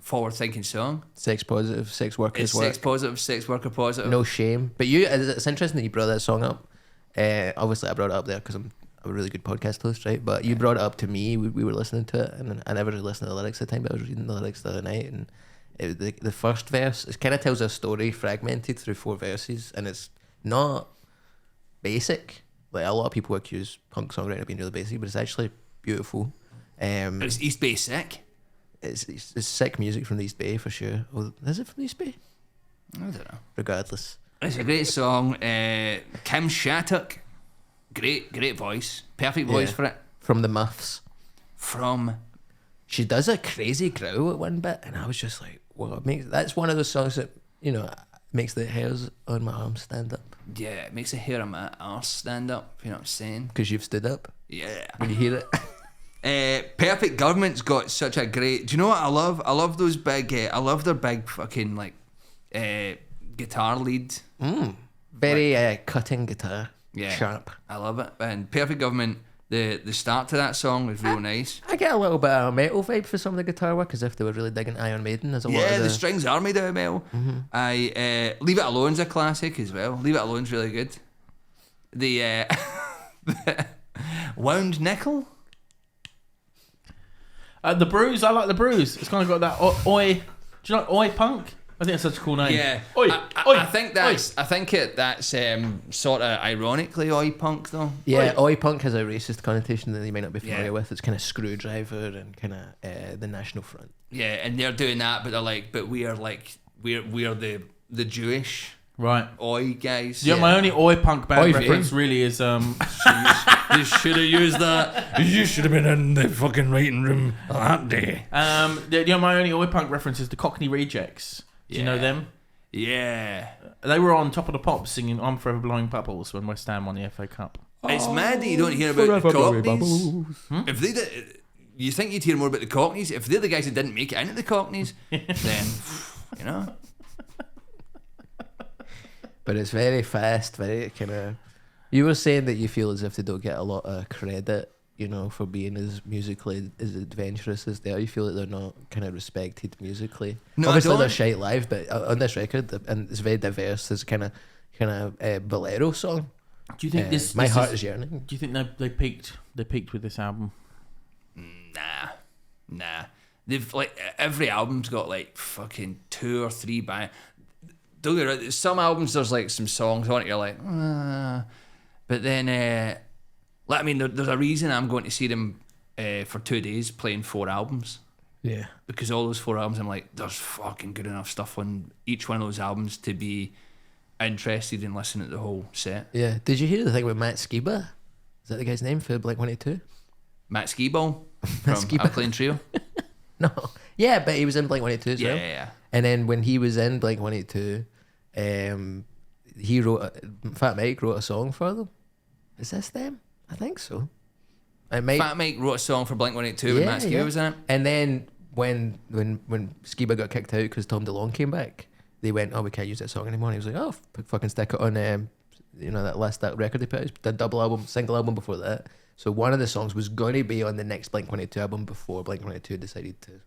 forward-thinking song. Sex positive, sex workers It's work. sex positive, sex worker positive. No shame. But it's interesting that you brought that song up. Obviously, I brought it up there because I'm a really good podcast host, right? But you brought it up to me. We were listening to it, and I never really listened to the lyrics at the time, but I was reading the lyrics the other night, and the first verse, it kind of tells a story fragmented through 4 verses, and it's not basic. Like, a lot of people accuse punk songwriting of being really basic, but it's actually beautiful. It's East Bay sick. It's sick music from the East Bay for sure. Oh, is it from the East Bay? I don't know. Regardless. It's a great song. Kim Shattuck, great voice. Perfect voice for it. From the Muffs. She does a crazy growl at one bit, and I was just like, "What?" That's one of those songs that makes the hairs on my arms stand up. Yeah, it makes the hair on my arse stand up. You know what I'm saying? Because you've stood up Yeah. when you hear it. Perfect Government's got such a great. Do you know what I love? I love those big. I love their big fucking like guitar lead. Very cutting guitar. Yeah. Sharp. I love it. And Perfect Government The start to that song was real nice. I get a little bit of a metal vibe for some of the guitar work, as if they were really digging Iron Maiden. There's a lot of the strings are made out of metal. Leave It Alone's a classic as well. Leave It Alone's really good. The Wound Nickel. The Bruise, I like the Bruise. It's kind of got that oi. Do you like oi punk? I think it's such a cool name. Yeah, oi. I think that's sort of ironically oi punk though. Yeah, oi punk has a racist connotation that you might not be familiar with. It's kind of Screwdriver and kind of the National Front. Yeah, and they're doing that, but they're like, but we're the Jewish right oi guys. Yeah, my only oi punk band Oi reference really is You should have used that. You should have been in the fucking writing room that day. My only oi punk reference is the Cockney Rejects. Do you know them? Yeah. They were on Top of the Pops singing "I'm Forever Blowing Bubbles" when West Ham won the FA Cup. It's mad that you don't hear about the Cockneys. If they did, you think you'd hear more about the Cockneys. If they're the guys that didn't make it into the Cockneys, then you know. But it's very fast, very kind of. You were saying that you feel as if they don't get a lot of credit, you know, for being as musically as adventurous as they are. You feel that they're not kind of respected musically. No, obviously I they're don't. shite live, but on this record, and it's very diverse. There's kind of bolero song. Do you think this? My this Heart is Yearning? Do you think they peaked? They peaked with this album. Nah. They've like every album's got like fucking 2 or 3 bands. Don't get right. Some albums there's like some songs on it. You're like, but then, there's a reason I'm going to see them for 2 days playing 4 albums. Yeah. Because all those 4 albums, I'm like, there's fucking good enough stuff on each one of those albums to be interested in listening to the whole set. Yeah. Did you hear the thing with Matt Skiba? Is that the guy's name for Blink-182? Matt Skiball from Skiba. I'm Playing Trio. No. Yeah, but he was in Blink-182 as well. Yeah. And then when he was in Blink-182, he wrote Fat Mike wrote a song for them. Is this them? I think so. It might. Fat Mike wrote a song for Blink-182 when Matt Skiba was in it. And then when Skiba got kicked out because Tom DeLonge came back, they went, "Oh, we can't use that song anymore." And he was like, "Oh, fucking stick it on." That record they put out, the single album before that. So one of the songs was going to be on the next Blink-182 album before Blink-182 decided to,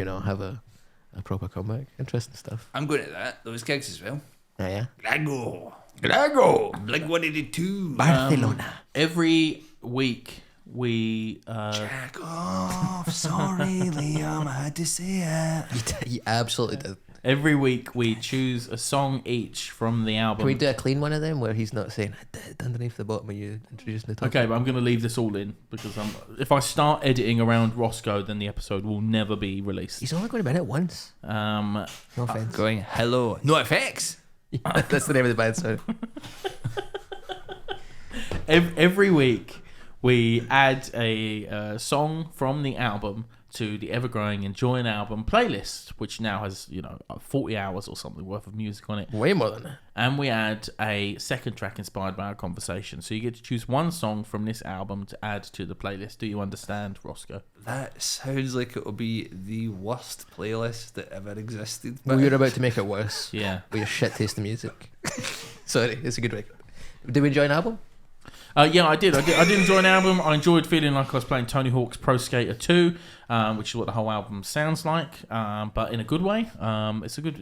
have a proper comeback. Interesting stuff. I'm good at those gigs as well. Oh, yeah. Glasgow, Blink-182, Barcelona. Every week we Jack off. Sorry, Liam, I had to say it. You absolutely did. every week we choose a song each from the album. Can we do a clean one of them where he's not saying "I did" underneath the bottom when you introduce the topic? Okay, but I'm going to leave this all in because if I start editing around Rosco, then the episode will never be released. He's only going to be in it once. No offense. Going, hello, NOFX. That's the name of the band, sorry. Every week we add a song from the album to the ever-growing Enjoying Album playlist, which now has 40 hours or something worth of music on it. Way more than that. And we add a second track inspired by our conversation. So you get to choose one song from this album to add to the playlist. Do you understand, Rosco? That sounds like it will be the worst playlist that ever existed. Well, you're about to make it worse. Yeah. With your shit taste in music. Sorry, it's a good record. Did we enjoy an album? Yeah, I did. I did enjoy an album. I enjoyed feeling like I was playing Tony Hawk's Pro Skater 2, which is what the whole album sounds like, but in a good way. It's a good,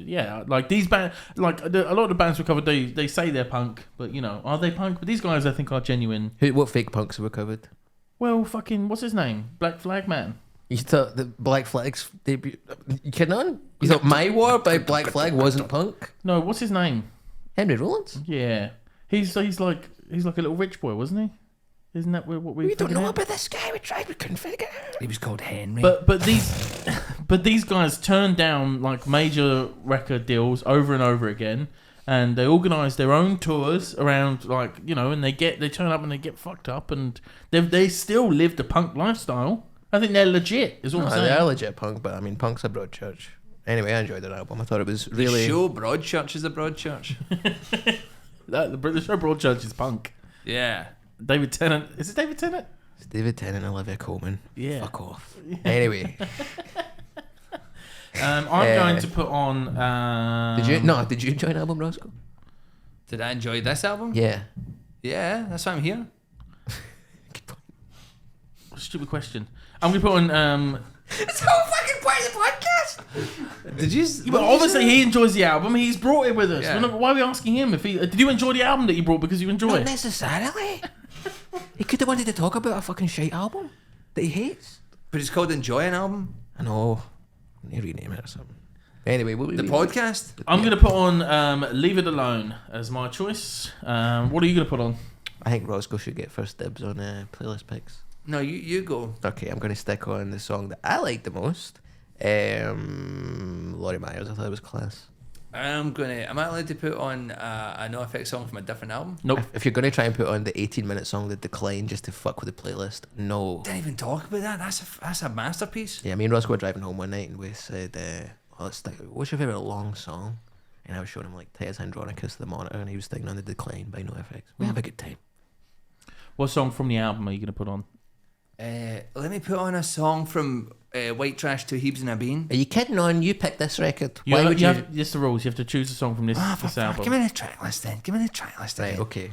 like these bands, like a lot of the bands we covered, they say they're punk, but are they punk? But these guys, I think, are genuine. What fake punks have we covered? Well, fucking, what's his name? Black Flag Man. You thought the Black Flag's debut? You kidding on? You thought My War by Black Flag wasn't punk? No, what's his name? Henry Rollins? Yeah, he's like a little rich boy, wasn't he? Isn't that what we? We don't know out? about this guy. We couldn't figure it out. He was called Henry. But these guys turned down like major record deals over and over again, and they organise their own tours around and they turn up and they get fucked up, and they still live the punk lifestyle. I think they're legit. Is what I'm saying. They are legit punk, but I mean, punk's a broad church. Anyway, I enjoyed their album. I thought it was really. The show Broadchurch is a Broadchurch. The show Broadchurch is punk. Yeah. David Tennant. Is it David Tennant? It's David Tennant and Olivia Colman. Yeah. Fuck off. Anyway. I'm going to put on. Did you enjoy an album, Rosco? Did I enjoy this album? Yeah. Yeah, that's why I'm here. Good point. Stupid question. I'm gonna put on. It's the whole fucking point of the podcast. Did you? But obviously, he enjoys the album. He's brought it with us. Yeah. Why are we asking him if he? Did you enjoy the album that you brought because you enjoy Not it? necessarily. He could have wanted to talk about a fucking shite album that he hates. But it's called Enjoy an Album. I know. I need to rename it or something. Anyway, what The podcast. I'm gonna put on "Leave It Alone" as my choice. What are you gonna put on? I think Roscoe should get first dibs on playlist picks. No, you go. Okay, I'm going to stick on the song that I like the most. Laurie Myers, I thought it was class. Am I allowed to put on a NOFX song from a different album? Nope. If you're going to try and put on the 18-minute song, The Decline, just to fuck with the playlist, no. Didn't even talk about that. That's a masterpiece. Yeah, me and Roscoe were driving home one night and we said, let's stick, what's your favourite long song? And I was showing him like Titus Andronicus to the monitor and he was sticking on The Decline by NOFX. We have a good time. What song from the album are you gonna put on? Let me put on a song from White Trash, Two Heaps and a Bean. Are you kidding on? You picked this record. You Why have, would you? It's the rules. You have to choose a song from this album. Give me the track list then. Right, again. okay.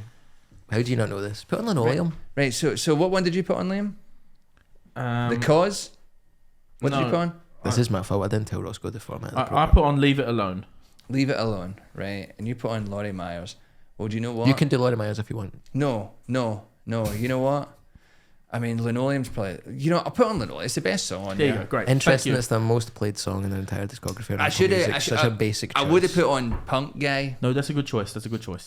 How do you not know this? Put on Linoleum. Right, so what one did you put on, Liam? The Cause? What did you no. put on? This is my fault. I didn't tell Roscoe the format of the I program. put on "Leave It Alone." Leave It Alone, right? And you put on Laurie Myers. Well, do you know what? You can do Laurie Myers if you want. No. You know what? I mean, Linoleum's probably... You know, I'll put on Linoleum. It's the best song. There you go. Great. Interesting, Thank it's the most played song in the entire discography of I Apple should Music. have... Such a basic choice. I would have put on Punk Guy. No, that's a good choice.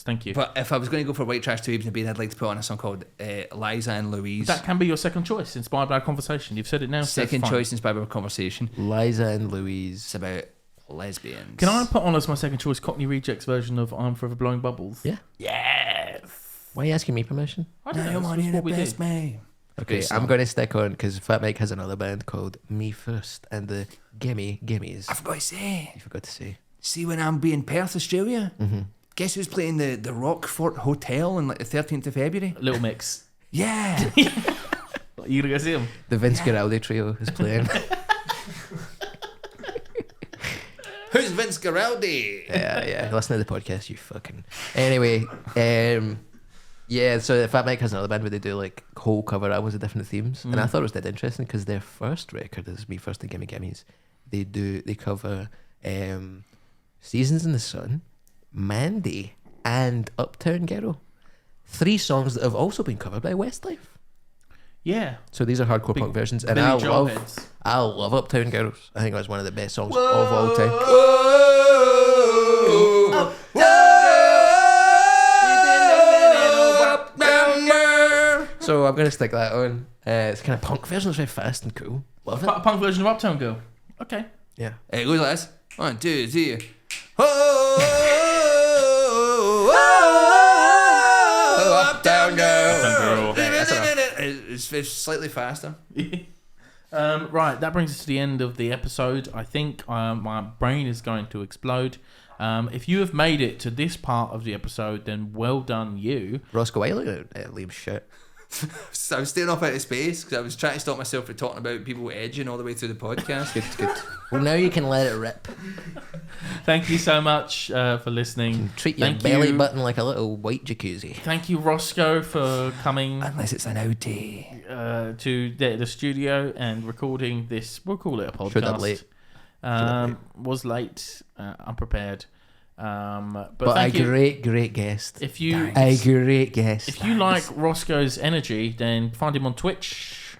Thank you. But if I was going to go for White Trash, Two Heaps and a Bean, I'd like to put on a song called Liza and Louise. That can be your second choice, inspired by a conversation. You've said it now. so Second that's fine. choice inspired by a conversation. Liza and Louise. It's about lesbians. Can I put on as my second choice Cockney Rejects version of "I'm Forever Blowing Bubbles"? Yeah. Yes. Why are you asking me permission? I don't know. Come That's on, just you're what the we best did. man. Okay, I'm going to stick on because Fat Mike has another band called Me First and the Gimmies. I forgot to say. You forgot to say. See, when I'm being Perth, Australia, guess who's playing the Rockfort Hotel on like the 13th of February? Little Mix. Yeah. You gonna go see him? The Vince Guaraldi trio is playing. Who's Vince Guaraldi? yeah. Listen to the podcast, you fucking. Anyway, yeah, so Fat Mike has another band where they do like whole cover albums of different themes, and I thought it was dead interesting because their first record is Me First and Gimme Gimmies. They cover Seasons in the Sun, Mandy, and Uptown Girl. 3 songs that have also been covered by Westlife. Yeah. So these are hardcore punk versions, and Billy I Joel love heads. Uptown Girls. I think that's one of the best songs of all time. So I'm gonna stick that on. It's kind of punk version. It's very fast and cool. Love it. Punk version of Uptown Girl. Okay. Yeah. It goes like this. 1, 2, 3. Uptown Girl. It's slightly faster. Right, that brings us to the end of the episode. I think my brain is going to explode. If you have made it to this part of the episode, then well done you. Roscoe, why are you looking at Liam's shit? So I was staying off out of space because I was trying to stop myself from talking about people edging all the way through the podcast. Good. Well, now you can let it rip. Thank you so much for listening. Treat your belly button like a little white jacuzzi. Thank you, Roscoe, for coming Unless it's an outie. to the studio and recording this. We'll call it a podcast. Showed up late. Was late, unprepared. But a thank you. great guest. If you A great guest. If you like Roscoe's energy, then find him on Twitch.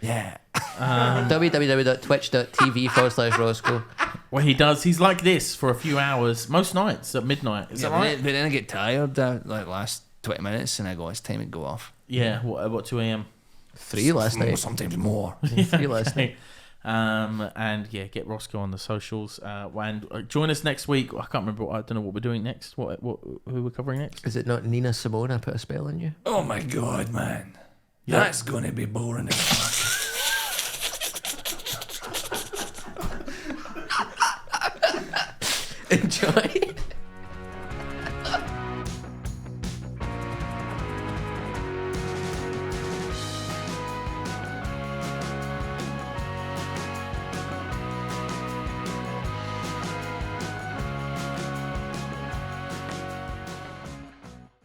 Yeah. www.twitch.tv/Roscoe. Well, he's like this for a few hours, most nights at midnight. Is that right? But then I get tired like last 20 minutes and I go, it's time to go off. Yeah, what 2 a.m.? 3 last night. Sometimes more. 3 last night. And yeah, get Roscoe on the socials. And join us next week. I can't remember. I don't know what we're doing next. Who we're covering next? Is it not Nina Simone? I put a spell on you. Oh my God, man. Yeah. That's going to be boring as fuck. Enjoy.